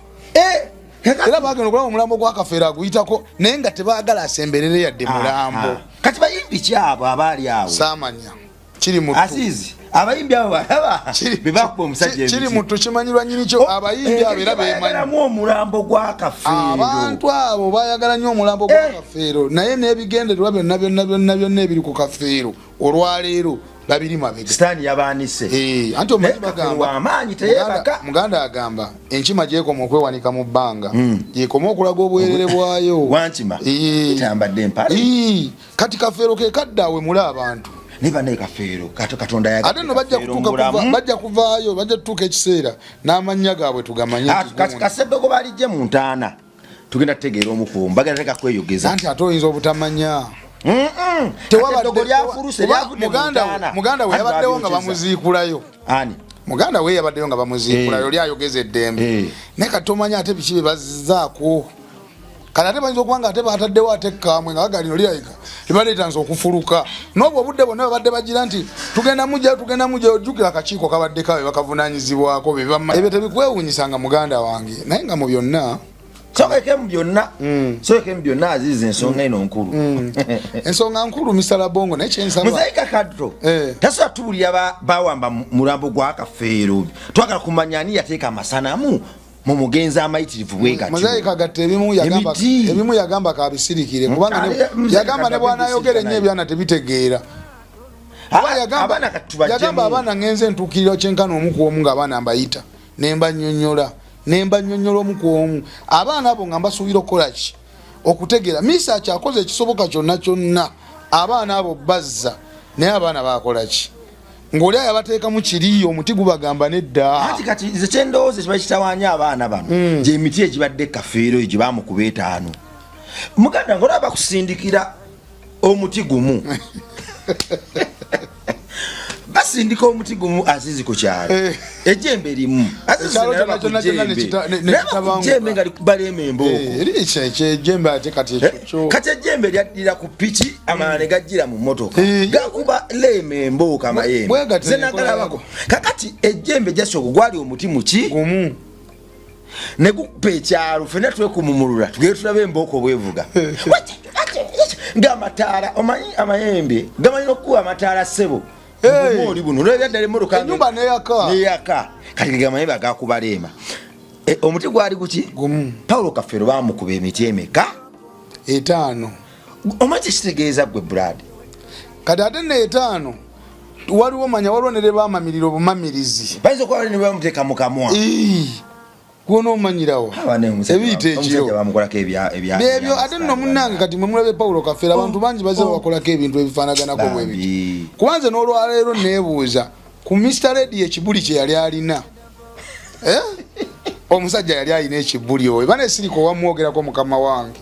era bagenda okulaba omulambo gwa Kafeero aguyitako naye nga tebaagala asemberere yadde mulambo kati bayimbi kyabo abaali awo saamanya kiri mutu Azizi abayimbi abo balaba bebakuba omusajja kiri mutu kimanyirwa nnyini kyo abayimbi abo era bemanyi omulambo gwa Kafeero abantu abo bayagala nnyo omulambo gwa Kafeero naye n'ebigendererwa byonna ebiri ku Kafeero olwaleero babiri mabega sitaani yabaanise anti omanyi bagamba muganda agamba enkima gyekoma okwewanika mu bbanga gyekoma okulaga obwerere bwayo wankima tambadde empale kati Kafeero ke kaddaawe muli abantu niba ne Kafeero Katonda yaga ate no bajja kuvaayo bajja tutuuka ekiseera n'amannya gaabwe tugamanye kati Kasebeko balijje mu ntaana tugenda tutegeera omukuumi bagenda teka kweyogeza anti ate oyinza obutamanya muganda we yabaddewo nga bamuziikulayo muganda we yabaddeyo nga bamuziikulayo lyayogeza eddembe naye kati tomanya ate biki bye bazzaako kati ate bayinza okubanga ate bataddewo ate kamwe nga bagalino lyayika libaleeta nze okufuluka n'obwo obudde bonna babadde bagira nti tugenda mujja ojjukira akakiiko kabadde kawe bakavunaanyizibwako ebyo tebikwewuunyisanga muganda wange naye nga mu byonna sokeke mu byonna Azizi ensonga eno nkulu ensonga nkulu misala bongo naye kyensaba Muzaika Kadro tasobola tubulira bawamba mulambo gwa Kafeero twagala kumanya ani yateeka amasanamu mu mugenzi amayitirivu bwekati Muzaika gatte ebimu yagamba kabisirikire kubanga yagamba ne bwana ayogera nnyo ebyana tebitegeera yagamba abaana ngenze ntuukiriro kyenkana omu ku omu ng'abaana mbayita nemba nnyonnyola omu ku omu abaana abo nga mbasuubira okukola ki okutegeera misa akyakoze ekisoboka kyonna abaana abo bazza naye abaana bakola ki ng'oli yabateekamu kiri omuti gubagamba nedda kati nze kyendowooza kiba kitawaanya abaana bano gyemiti egibadde Kafeero gye bamukuba 5 muganda ng'olaba bakusindikira omuti gumu basindika omuti gumu Azizi ku kyalo ejjembe limu ejjembe nga likubalema embooko ejjembe ate kati ekyo kati ejjembe lyaddira ku piki amala ne gajjira mu mmotoka gakuba leema embooka amayembe ze nagalabako kakati ejjembe jasooka gwali omuti muki gumu ne gukupa ekyalo ffenna twekumumulula tugere tulabe embooko bwevuga ng'amataala omanyi amayembe gamanyi okukuba amataala ssebo oli buno olwebya ddala emmotoka ennyumba neyaka kati gamayembe agakuba leema omuti gwali guki gumu Paulo Kafeero baamukuba emiti emeka 5 omanyi kitegeeza gwe Brad kati ate ne 5 waliwo manya waliwo ne baamamirira obumamirizi bayinza okuba ne bamuteeka mu kamwa kuno omanyirawo ebiyite ekyo ebyo ate nno munnange kati mwe mulabe Paulo Kafeero abantu bangi bazze bakolako ebintu ebifaanaganako bwe biti kubanze n'olwaleero neebuuza ku Mr. Radio ekibuli kye yali alina omusajja yali alina ekibuli oyo bane siriko wamwogerako mukama wange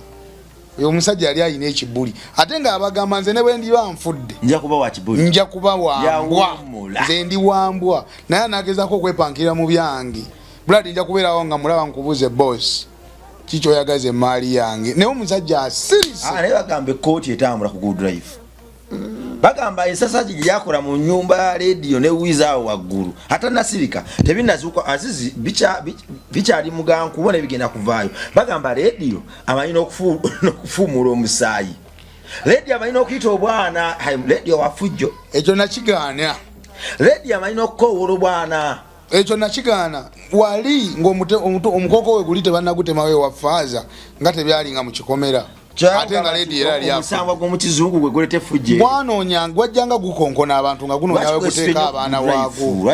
oyo omusajja yali alina ekibuli ate ng'abagamba nze ne bwe ndiba nfudde nja kuba wambwa nze ndi wambwa naye anagezaako okwepankirira mu byange Brad nja kubeerawo nga mulaba nkubuuze boss kiki oyagaza emaali yange naye omusajja asirise naye bagamba ekkooti etambula ku good life bagamba ensasaji gye yakola mu nnyumba ya rediyo ne wiza awo waggulu ate nasirika tebinazuuka Azizi bikyali mugankubo ne bigenda kuvaayo bagamba rediyo amanyi n'okufuumula omusaayi rediyo amanyi n'okuyita obwana rediyo wafujjo ekyo nakigaana rediyo amanyi n'okukoowola obwana ekyo nakigaana wali ng'omukoko we guli tebannagutemawo ewafaaza nga tebyalinga mu kikomera ate nga ledi era lyasangwa gw'omukizungu gwe gulete fujje gwanoonyanga gwajjanga gukonkona abantu nga gunoonya we guteeka abaana waagwo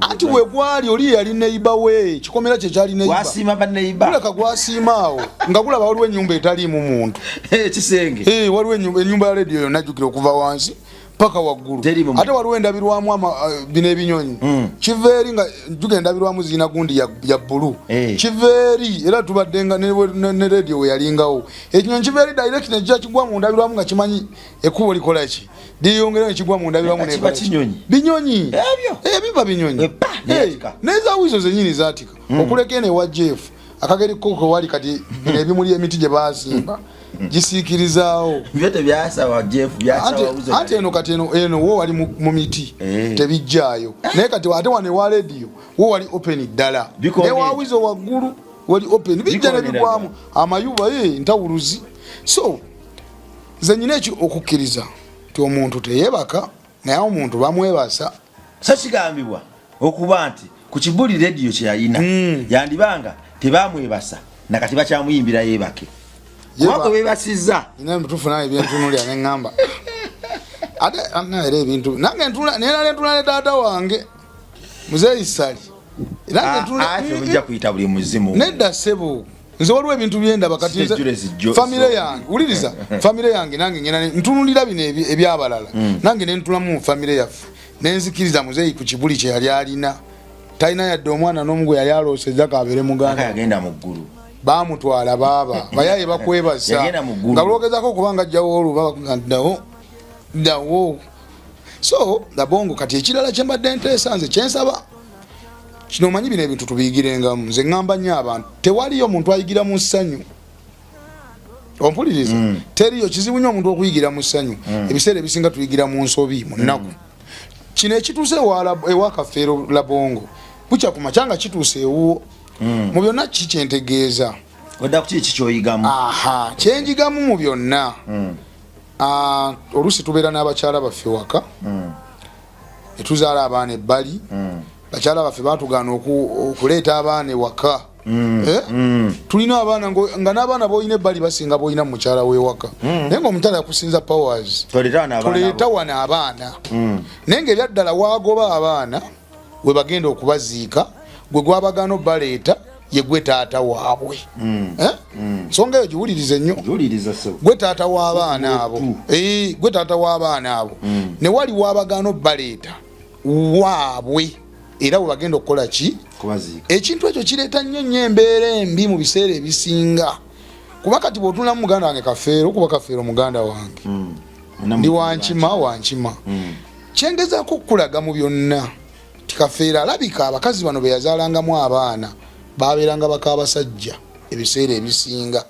ati we gwali oli yali neiba we kikomera kye kyali neiba guleka gwasiimaawo nga gulaba waliwo ennyumba etaliimu muntu kisenge waliwo ennyumba ya ledi eyo najjukira okuva wansi paka waggulu ate waliwo endabirwamu bino ebinyonyi kiveeri nga juga endabirwamu zirina gundi ya bbulu kiveeri era tubadde nga ne rediyo we yalingawo ekinyonyi kiveeri direct nejja kigwa mu ndabirwamu nga kimanyi ekkubo likola ki liyongera nekigwa mu ndabirwamu binyonyi biba binyonyi nezaawizo zenyini zatika okuleka eno ewa Jeff akageri koko wali kati bino ebimuli emiti gye baasimba gisiikirizaawo byote byasawa Jeff byasawa ate eno kati eno wo wali mu miti tebijjaayo naye kati ate wane wa rediyo wo wali open ddala ne wawizo waggulu wali open bijja ne bigwamu amayuba ntawuluzi so ze nyina ekyo okukkiriza ti omuntu teyebaka naye omuntu bamwebasa so kigambibwa okuba nti ku Kibuli rediyo kye yalina yandibanga tebamwebasa nakati bakyamuyimbira yebake wako bebasizza ina mtufu naye byentunulya ne ngamba ate era ebintu nange ntula ne taata wange Mzee Isali nange ntula ujja kuyita buli muzimu nedda sebo nze waliwo ebintu byenda bakati family yange uliriza family yange nange ngena ntunulira bino ebyabalala nange nentulamu family yaffe nenzikiriza Mzee ku Kibuli kye yali alina talina yadde omwana n'omugwe yali aloosezza kabeere muganda yagenda mu ggulu bamutwala baba bayaye bakwebasa nga lwogezako okubanga ajjawo oluba dawo so Bongo kati ekirala kye mbadde nteesa nze kyensaba kino omanyi bino ebintu tubiyigirengamu nze ŋŋamba nnyo abantu tewaliyo omuntu ayigira mu ssanyu ompuliriza teriyo kizibu nnyo omuntu okuyigira mu ssanyu ebiseera ebisinga tuyigira mu nsobi mu nnaku kino ekituuse ewa Kafeero Bongo bukya ku makyanga kituuse ewuwo mu byonna kikyentegeeza odda ku kiki kyoyigamu kyenjigamu mu byonna oluusi tubeera n'abakyala baffe waka etuzaala abaana ebbali bakyala baffe baatugaana okuleeta abaana ewaka tulina abaana nga n'abaana boolina ebbali basinga boolina mu mukyala w'ewaka naye ng'omukyala yakusinza powers tuleeta wano abaana naye ng'ebyaddala waagoba abaana we bagenda okubaziika gwe gwabagano baleeta ye gwe taata waabwe nsonga eyo giwulirize nnyo gwe taata w'abaana abo gwe taata w'abaana abo ne wali wabagano baleeta waabwe era we bagenda okukola ki ekintu ekyo kireeta nnyo embeera embi mu biseera ebisinga kuba kati bw'otunula mu muganda wange Kafeero kuba Kafeero muganda wange ndi wankima kyengezaako okulaga mu byonna tikafeera alabika abakazi bano be yazaalangamu abaana babeeranga bakaabasajja ebiseera ebisinga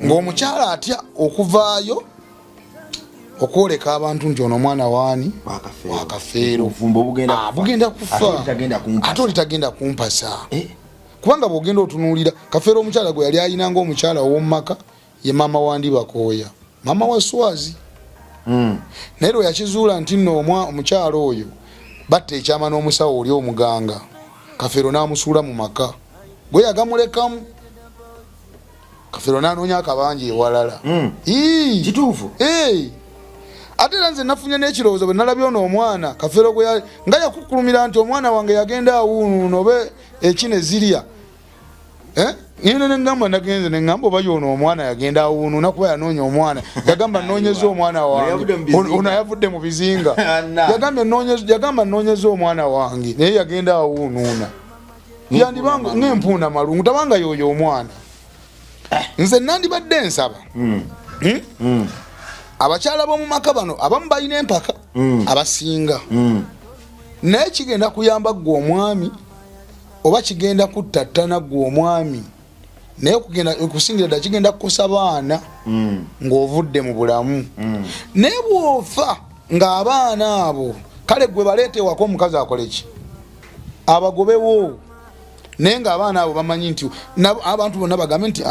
ng'omukyala atya okuvaayo okwoleka abantu nti ono omwana waani wakafeero bugenda kufa ate oli tagenda kumpasa kubanga bwogenda otunuulira kafeero omukyala gwe yali ayinanga omukyala ow'omumaka ye maama wa Ndibakooya maama wa Swazi naye lwe yakizuula nti nno omukyala oyo batta ekyama n'omusawo oli omuganga kafeero n'amusuula mu maka gwe yagamulekamu kafeero n'anoonya akabanja ewalala kituufu ate era nze nafunye n'ekirowoozo bwe nalabye ono omwana kafeero gwe nga yakukkulumira nti omwana wange yagenda awuuno obe ekine zirya nino nengamba nagenze nengamba oba yono omwana yagenda awuuno nakuba yanoonya omwana yagamba nnoonyeza omwana wange ono yavudde mu bizinga yagamba nnoonyeza omwana wange naye yagenda awuunuuna yandibanga ng'empuuna malungu tabanga yoyo omwana nze nandibadde nsaba abakyala b'omu maka bano abamu balina empaka abasinga naye kigenda kuyamba ggwe omwami oba kigenda kuttattana ggwe omwami naye okusingira ddala kigenda kukosa baana ng'ovudde mu bulamu naye bw'ofa ng'abaana abo kale ggwe baleete ewaka omukazi akole ki abagobewo naye ng'abaana abo bamanyi nti abantu bonna bagambe nti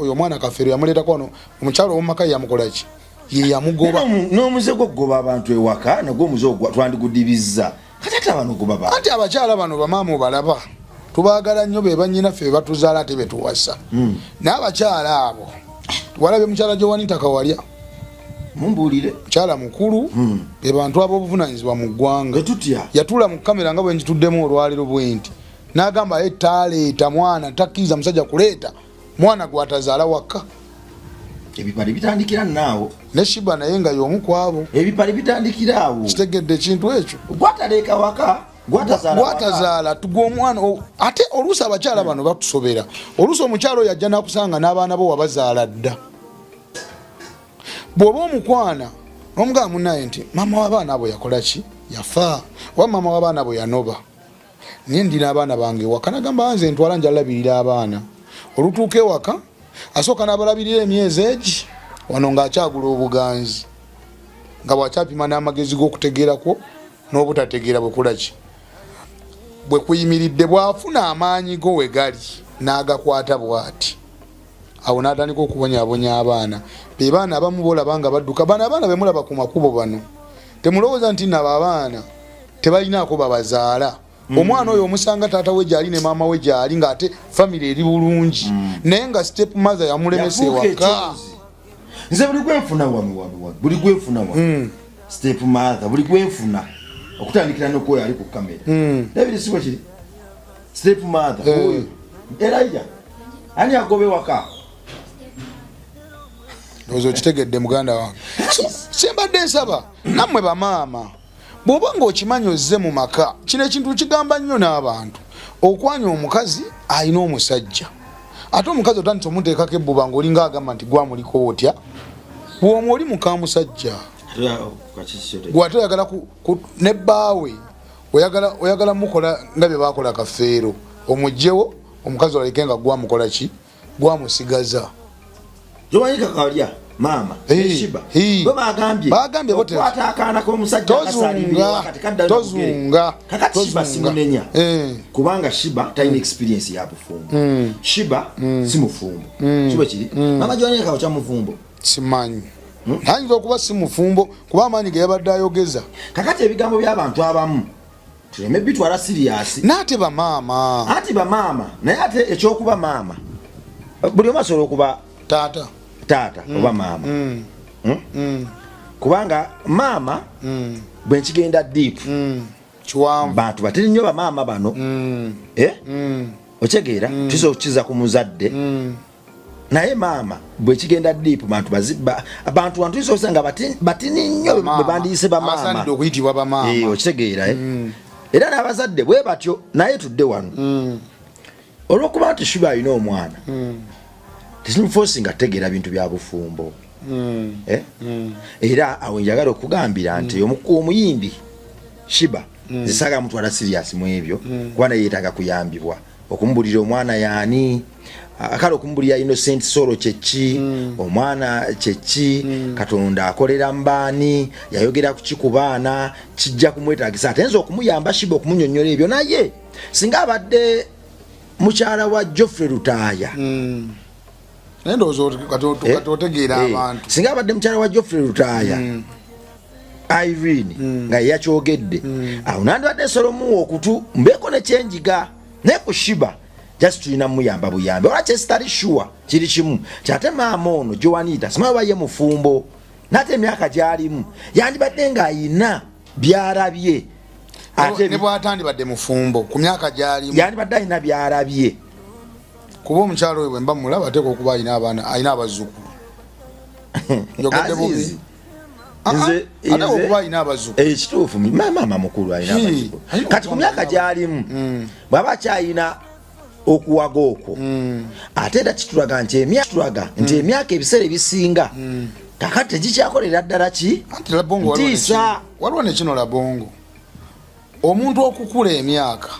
oyo omwana kafeero yamuleetako wano omukyalo ow'omumaka yamukola ki ye yamugoba n'omuze gwokugoba abantu ewaka nagwo omuze twandigudibiza kati ate abanogoba ba anti abakyala bano bamaama obalaba tubaagala nnyo be bannyinaffe batuzaala ate betuwasa n'abakyala abo walabye mukyala Joanita Kawalya mumbuulire mukyala mukulu be bantu ab'obuvunanyizibwa mu ggwanga yatuula mu kamera nga bwe njituddemu olwaliro bwe nti n'agamba ye taaleeta mwana takkiriza musajja kuleeta mwana gwatazaala waka ebipale bitandikira naawo ne Shiba naye nga y'omu ku abo ebipale bitandikira awo kitegedde ekintu ekyo gwataleeka waka gwatazaala tugwa omwana ate oluusi abakyala bano batusobera oluusi omukyalo oyo ajja nakusanga n'abaana bo wabazaala dda bw'oba omukwana n'omugamba munnaye nti maama w'abaana abo yakola ki yafa oba maama w'abaana abo yanoba naye ndina abaana bange ewaka nagamba nze ntwala njalabirira abaana olutuuka ewaka asooka n'abalabirira emyezi egi wano ng'akyagula obuganzi nga bw'akyapima n'amagezi g'okutegeerako n'obutategeera bwe kulaki bwe kuyimiridde bw'afuna amaanyi go we gali n'agakwata bw'ati awo n'atandika okubonyaabonya abaana be baana abamu boolaba nga badduka bano abaana be mulaba ku makubo bano temulowooza nti nabo abaana tebalinaako babazaala omwana oyo omusanga taata we gyali ne maama we gyali ng'ate famire eri bulungi naye nga step mother yamulemesa ewaka nze buli gwenfuna buli gwenfuna step mother buli gwenfuna okutandikira n'okwoyo ali ku kamera David sibo kiri step mother oyo Elijah ani agobe waka ozo kitegedde muganda wange simbadde nsaba nammwe bamaama bw'oba ng'okimanyi ozze mu maka kino ekintu kigamba nnyo n'abantu okwanya omukazi alina omusajja ate omukazi otandise omuteekako ebbuba ng'olinga agamba nti gwamuliko otya bw'omwo oli muka musajja gwate oyagala ne bbaawe oyagala mukola nga bye baakola kafeero omugjewo omukazi olabike nga gwamukola ki gwamusigaza Joanita Kawalya mama Shiba bagambye okwata akaana k'omusajja akasalibwa kati kadda tozunga kakati Shiba simunenya kubanga Shiba talina experience ya bufumbo Shiba si mufumbo Shiba kiri mama Joanita Kawalya mufumbo simanyi ayinza okuba si mufumbo kuba amaanyi ge yabadde ayogeza kakati ebigambo by'abantu abamu tuleme bitwala siriasi n'ate bamaama naye ate ekyokuba maama buli omu asobola okuba taata oba maama kubanga maama bwe nkigenda deep kiwanvu bantu batiri nnyo bamaama bano otegeera tusobola okukiza ku muzadde naye maama bwe kigenda deep abantu tuyinza okusanga batini nnyo bwe bandiyise bamaama okuyitibwa bamaama okitegeera era n'abazadde bwe batyo naye tudde wano olw'okuba nti Shiba alina omwana tekimuforcing ategeera bintu bya bufumbo era awo njagala okugambira nti omuyimbi Shiba zisaga mutwala serious mu ebyo kwana yeetaga kuyambibwa okumbulira omwana yani akalo okumbulira Innocent Solo chechi omwana chechi Katonda akolera mbani yayogera kukikubaana kijja kumwetagisa atenzo okumuyamba Shiba okumunyonnyola ebyo naye singa abadde mukyala wa Geoffrey Rutaya nendozo katotegeera abantu singa abadde mukyala wa Geoffrey Rutaya Irene nga yakyogedde awo nandwadde Solomu okutu mbeko ne kyenjiga ne ku Shiba just tulina muyamba buyambe wala kyesitali sure kiri kimu kyate maama ono Joanita simaye baye mufumbo nate emyaka gyalimu yandibadde nga ayina byarabye ate ne bwatandi badde mufumbo ku myaka gyalimu yandibadde ayina byarabye kuba omukyalo we bwemba mulaba ateeka okuba ayina abaana ayina abazzukulu njogedde bubi ate okuba ayina abazzukulu ekituufu maama mukulu ayina abazzukulu kati ku myaka gyalimu bw'aba akyayina okuwaga okwo ate era kitulaga nti emyaka ebiseera ebisinga kakati tegikyakolera ddala ki ntiisa waliwo nekino labongo omuntu okukula emyaka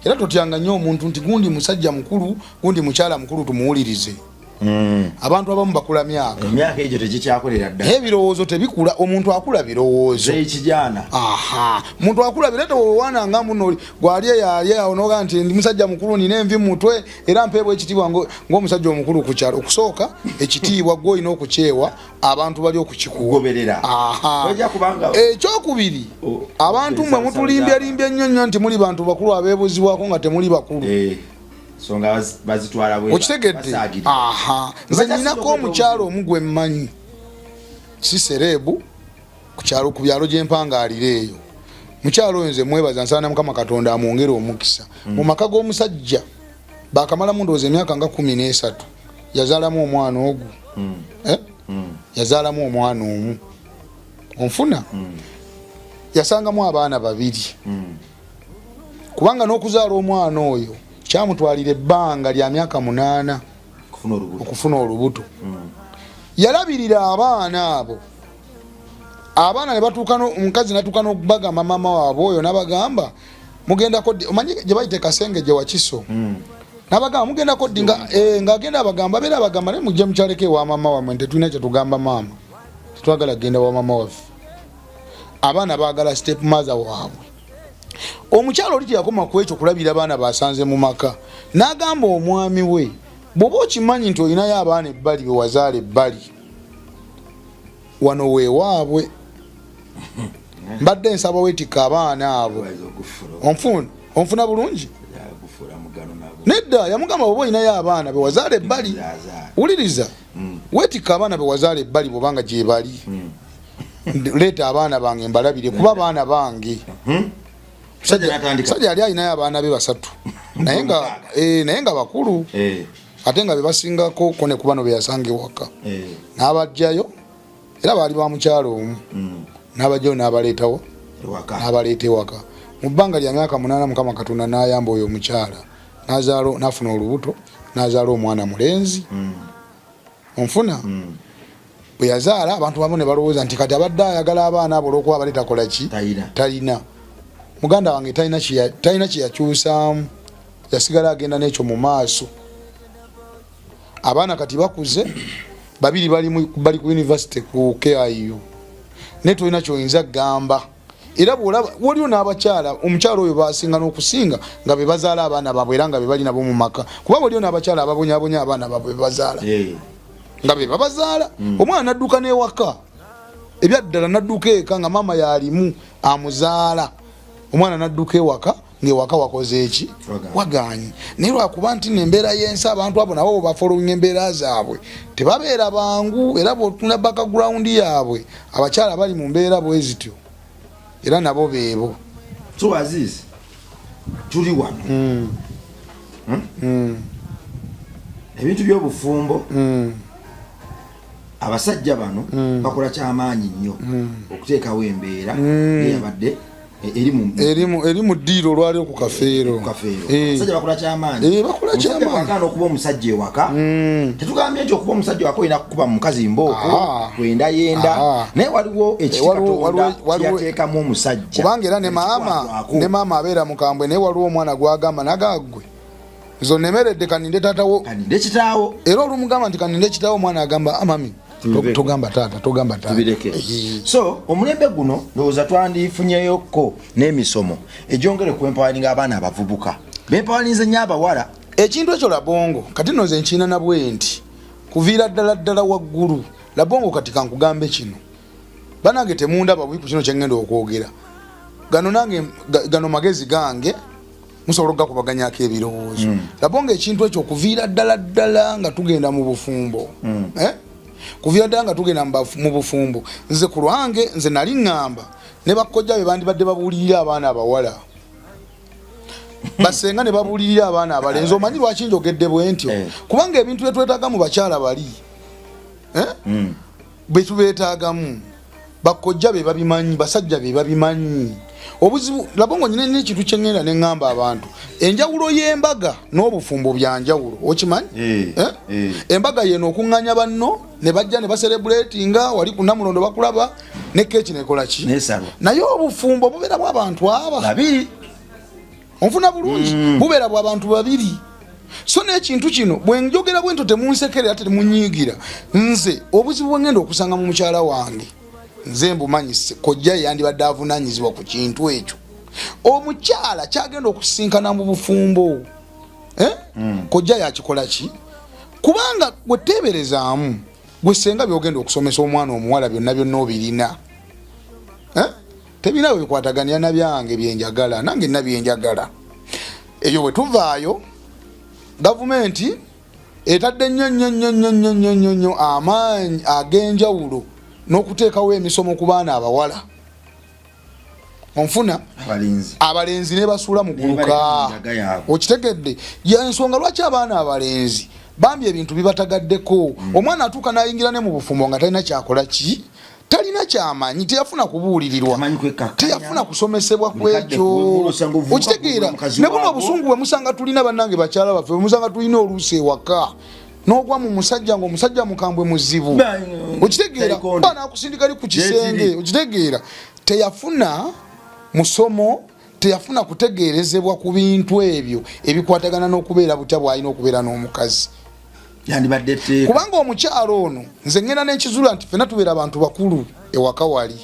era totyanga nnyo omuntu nti gundi musajja mukulu gundi mukyala mukulu tumuwulirize abantu abamu bakula emyaka egyo tegikyakolera ddala ebirowoozo tebikula omuntu akula birowoozo ekijana muntu akula birete wowana nga muno gwali yali onoga nti ndi musajja mukulu nina envi mutwe era mpebwa ekitiibwa ng'omusajja omukulu ku kyalo okusooka ekitiibwa gw'olina okukyewa abantu bali okukikugoberera ekyokubiri abantu mmwe mutulimbyalimbya ennyo nti muli bantu bakulu abeebuzibwako nga temuli bakulu songa bazitwala bwe okitegedde nze ninako omukyalo omugwe mmanyi si serebu ku byalo gy'empangaalira eyo mukyalo oyo nze mwebaza nsaana Mukama Katonda amwongere omukisa mu maka g'omusajja bakamalamu ndowooza emyaka nga 13 yazaalamu omwana ogwo yazaalamu omwana omu onfuna yasangamu abaana babiri kubanga n'okuzaala omwana oyo kyamutwalira ebbanga lya myaka 8 okufuna olubuto yalabirira abaana abo abaana ne batuuka omukazi natuuka n'okubagamba maama waabwe oyo n'abagamba mugendako omanyi gye bayite Kasenge gye Wakiso n'abagamba mugendako ddi ng'agenda abagamba beera abagamba naye mujje mukyaleko ewa maama wammwe tetulina kye tugamba maama tetwagala kgenda wa maama waffe abaana baagala step mother waabwe omukyalo oli yakoma ku ekyo kulabira abaana basanze mu maka n'agamba omwami we bw'oba okimanyi nti olinayo abaana ebbali be wazaala ebbali wano weewaabwe mbadde nsaba weetikka abaana abo onfuna bulungi nedda yamugamba bw'oba olinayo abaana be wazaala ebbali wuliriza weetikka abaana be wazaala ebbali bw'obanga gye bali leeta abaana bange mbalabire kuba abaana bange sajja yali alinayo abaana be 3 naye nga bakulu ate nga bebasingako kone kuba no beyasanga ewaka n'abajjayo era baali ba mukyalo omu n'abajjayo n'abaleetawo n'abaleeta ewaka mu bbanga lya myaka 8 Mukama Katonda n'ayamba oyo omukyala n'afuna olubuto n'azaala omwana mulenzi onfuna bwe yazaala abantu bamu ne balowooza nti kati abadde ayagala abaana abo olw'okuba abaleeta kola ki talina muganda wange talina kyeyakyusaamu yasigala agenda n'ekyo mu maaso abaana kati bakuze babiri bali ku university ku KIU ne tolina kyoyinza gamba era bwolaba waliwo n'abakyala omukyalo oyo basinga n'okusinga nga be bazaala abaana baabwe era nga be bali nabo mu maka kuba waliwo n'abakyala ababonyabonya abaana baabwe be bazaala nga be babazaala omwana nadduka n'ewaka ebyaddala nadduka eka nga maama yalimu amuzaala omwana nadduka ewaka ng'ewaka wakoze eki waganye naye lwakuba nti nembeera y'ensi abantu abo nabo bafolowinga embeera zaabwe tebabeera bangu era bwotuna background yaabwe abakyala bali mu mbeera bwe zityo era nabo beebo so Aziz tuli wano ebintu by'obufumbo abasajja bano bakola kyamaanyi nnyo okuteekawo embeera eyabadde eri mu ddiiro olwali ku kafeero musajja bakula kyamaanyi bakula kyamaanyi kana okuba omusajja ewaka tetugambye nti okuba omusajja ewaka olina kukuba mu mukazi mbooko kwenda yenda naye waliwo ekikatonda kyateekamu omusajja kubanga era ne maama abeera mukambwe naye waliwo omwana gwagamba nagaggwe zo nemeredde kaninde taatawo kaninde kitaawo era olumugamba nti kaninde kitaawo omwana agamba amami togamba taata tubireke so omulembe guno ndowooza twandifunyeyoko n'emisomo egyongere ku empowering abaana abavubuka bempawalinze nnyo abawala ekintu ekyo labongo kati noze nkiina nabwe nti kuviira ddala waggulu labongo kati kankugambe kino banange temundaba buli ku kino kyengenda okwogera gano magezi gange musobola okugakubaganyako ebirowoozo labongo ekintu ekyo kuviira ddala nga tugenda mu bufumbo kuviira ddala nga tugenda mu bufumbo nze ku lwange nze nali ŋŋamba ne bakkojja be bandibadde babuulirira abaana abawala basenga ne babuulirira abaana abalenzi omanyi lwaki njogedde bwe ntyo kubanga ebintu bye twetaaga mu bakyala bali bwe tubeetaagamu bakkojja be babimanyi basajja be babimanyi obuzibu labongo nyine n'ekintu kyengenda ne ŋŋamba abantu enjawulo y'embaga n'obufumbo byanjawulo okimanyi embaga yeno okuŋŋanya banno ne bajja ne baserebuletinga wali ku Namulondo bakulaba ne keeki nekola ki naye obufumbo bubeera bw'abantu aba babiri onfuna bulungi bubeera bw'abantu babiri so n'ekintu kino bwe njogera bwento temunsekerera temunyiigira nze obuzibu bwe ngenda okusanga mu mukyala wange nze mbumanyi kojja yandibadde avunaanyizibwa ku kintu ekyo omukyala kyagenda okusinkana mu bufumbo kojja yakikola ki kubanga weteeberezaamu gwe senga byogenda okusomesa omwana omuwala byonna obirina tebina bwe bikwataganira na byange byenjagala nange nina byenjagala ebyo bwe tuvaayo gavumenti etadde nnyo amaanyi ag'enjawulo n'okuteekawo emisomo ku baana abawala onfuna abalenzi ne basuula mu guluka okitegedde yensonga lwaki abaana abalenzi bambi ebintu bibatagaddeko omwana atuuka n'ayingira ne mu bufumbo nga talina kyakola ki talina kyamanyi teyafuna kubuulirirwa teyafuna kusomesebwa kwekyo okitegeera ne buno obusungu bwe musanga tulina bannange bakyala baffe bwe musanga tulina oluusi ewaka n'ogwa mu musajja ng'omusajja mukambwe muzibu okitegeera baana akusindika ali ku kisenge okitegeera teyafuna musomo teyafuna kutegeerezebwa ku bintu ebyo ebikwatagana n'okubeera butya bw'alina okubeera n'omukazi kubanga omukyalo ono nze ngenda n'ekizula nti ffenna tubeera abantu bakulu ewaka wali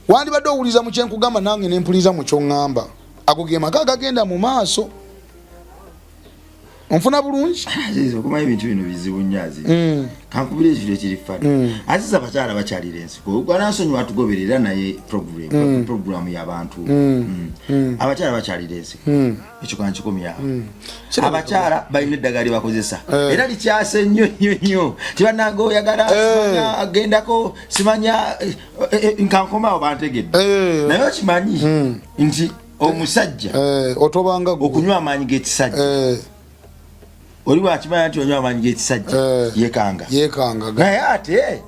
wandibadde owuliza mu kyenkugamba nange nempuliriza mu kyoŋŋamba ago ge maka agagenda mu maaso onfuna bulungi okumanyi ebintu bino bizibu nnyazi kankubira ekiro ekirifani aziza abakyala bakyalira ensiko gwanasonyiwa atugoberera naye programu y'abantu abakyala bakyalira ensiko ekyo kankikomyawo abakyala balina eddagala lyebakozesa era likyase nnyo tibananga oyagala simanya agendako simanya nkankomawo bantegedde naye okimanyi nti omusajja otobanga okunywa amaanyi g'ekisajja oli wakimanya nti onywa amaanyi g'ekisajja yekanga naye ate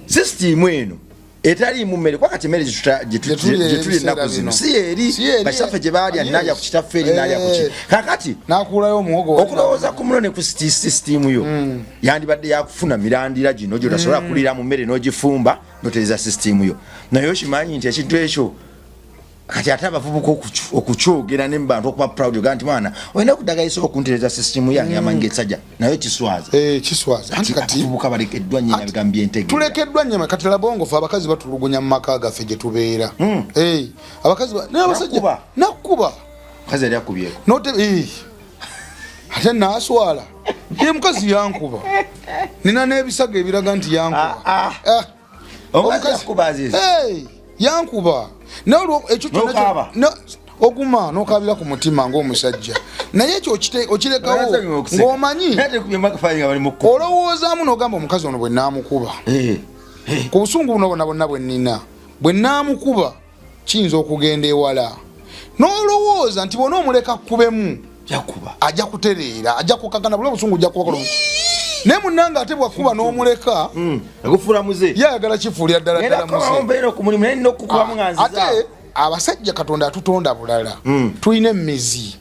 sisitimu eno etaliimu mmere kwakati emmere gyetuli ennaku zino si eri bakitaffe gye baalya nalya ku kitaffe eri nalya ku ki kakati nakulayo omuwogo okulowooza ku muno ne ku sisitimu yo yandibadde yakufuna mirandira gino gyotasobola kulira mu mmere n'ogifumba notereza sisitimu yo naye okimanyi nti ekintu ekyo kati ate abavubuka okukyogera ne mubantu okuba proud oga nti mwana olina kudagayisa okuntereza sisitimu yange amaanyi g'ekisajja naye kiswaza anti kati abavubuka balekeddwa nnyo ebigambo by'entegeera tulekeddwa nnyo kati labongo fe abakazi batulugunya mu maka gaffe gye tubeera abakazi n'abasajja nakkuba mukazi yali akubyeko ate naaswala ye mukazi yankuba nina n'ebisago ebiraga nti yankuba yankuba nolwo ekyo oguma n'okabira ku mutima ng'omusajja naye ekyo okirekawo ng'omanyi olowoozaamu n'ogamba omukazi ono bwe naamukuba ku busungu buno bonna bwe nnina bwe naamukuba kiyinza okugenda ewala n'olowooza nti bona omuleka kkubemu ajja kutereera ajja kukakana buli obusungu ojja kubakola naye munnanga ate bwakuba n'omuleka agufuula muze yayagala kifuulira ddala muze ku mulimu naye n'okukubamu nga nziza abasajja Katonda atutonda bulala tulina emizi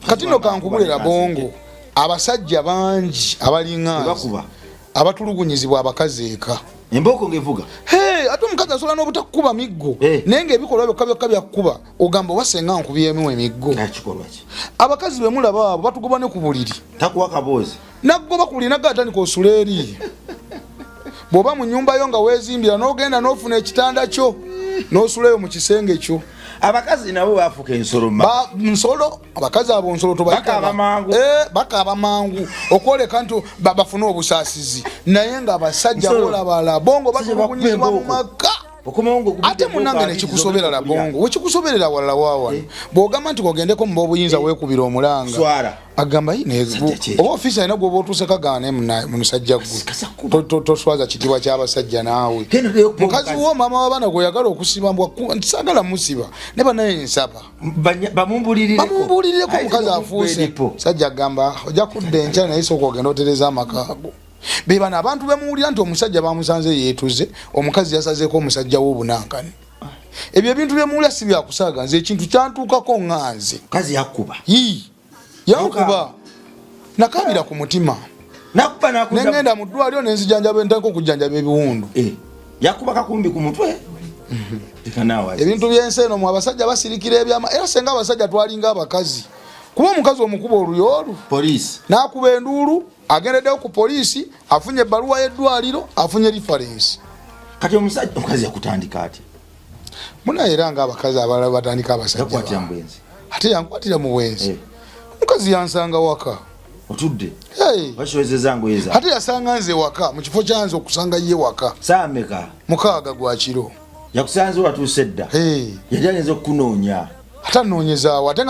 kati no kankubulira bongo abasajja bangi abalingazi abatulugunyizibwa abakazi eka emboko ngevuga ate omukazi asobola n'obutakuba miggo naye ng'ebikolwa byokka byakuba ogamba wasenga nkubyemu emiggo abakazi be mulaba abo batugoba ne ku buliri takuwa kaboozi naggoba ku buliri nagga atandika osula eri bw'oba mu nnyumba yo nga weezimbira n'ogenda n'ofuna ekitanda kyo n'osulayo mu kisenge kyo abakazi nabo bafuka ensolo nsolo abakazi abo nsolo bakaaba mangu okwoleka nti bafune obusaasizi naye nga abasajja bolabala bongo batulugunyizibwa mu maka ate munange nekikusoberera labongo wekikusoberera walala waawano bw'ogamba nti kogendeko mu b'obuyinza weekubira omulanga agamba oba ofiisi alina gwoba otuusekagaane mu musajja gwe toswaza kitiibwa ky'abasajja naawe mukazi wo maama w'abaana gweyagala okusiba ntisagala musiba ne banaye nsaba bamumbuulireko omukazi afuuse sajja agamba ojja kudda enkya naye sooka ogenda otereza amakaago bebano abantu bemuwulira nti omusajja bamusanze yeetuze omukazi yasazeeko omusajja w'obunankani ebyo ebintu byemuwulira si byakusaaga nze ekintu kyantuukako ŋŋanze kazi yakuba yankuba nakabira ku mutima nengenda mu ddwaliro nenzijanjaba entako okujjanjaba ebiwundu yakuba kakumbi ku mutwe ebintu byensi eno mu abasajja basirikira ebyama era senga abasajja twalinga abakazi kuba omukazi omukuba oluyoolu n'akuba enduulu agendeddewo ku poliisi afunye ebbaluwa y'eddwaliro afunye reference kati omukazi yakutandika ati munaye era nga abakazi abalala batandika abasajja ate yankwatira mu bwenzi omukazi yansanga waka otudde bashowezeza ngoyeza ate yasanga nze waka mu kifo kyanze okusanga ye waka saameka 6 gwa kiro yakusanze watuuse dda yali agenza okukunoonya ate anoonyezaawo ate nga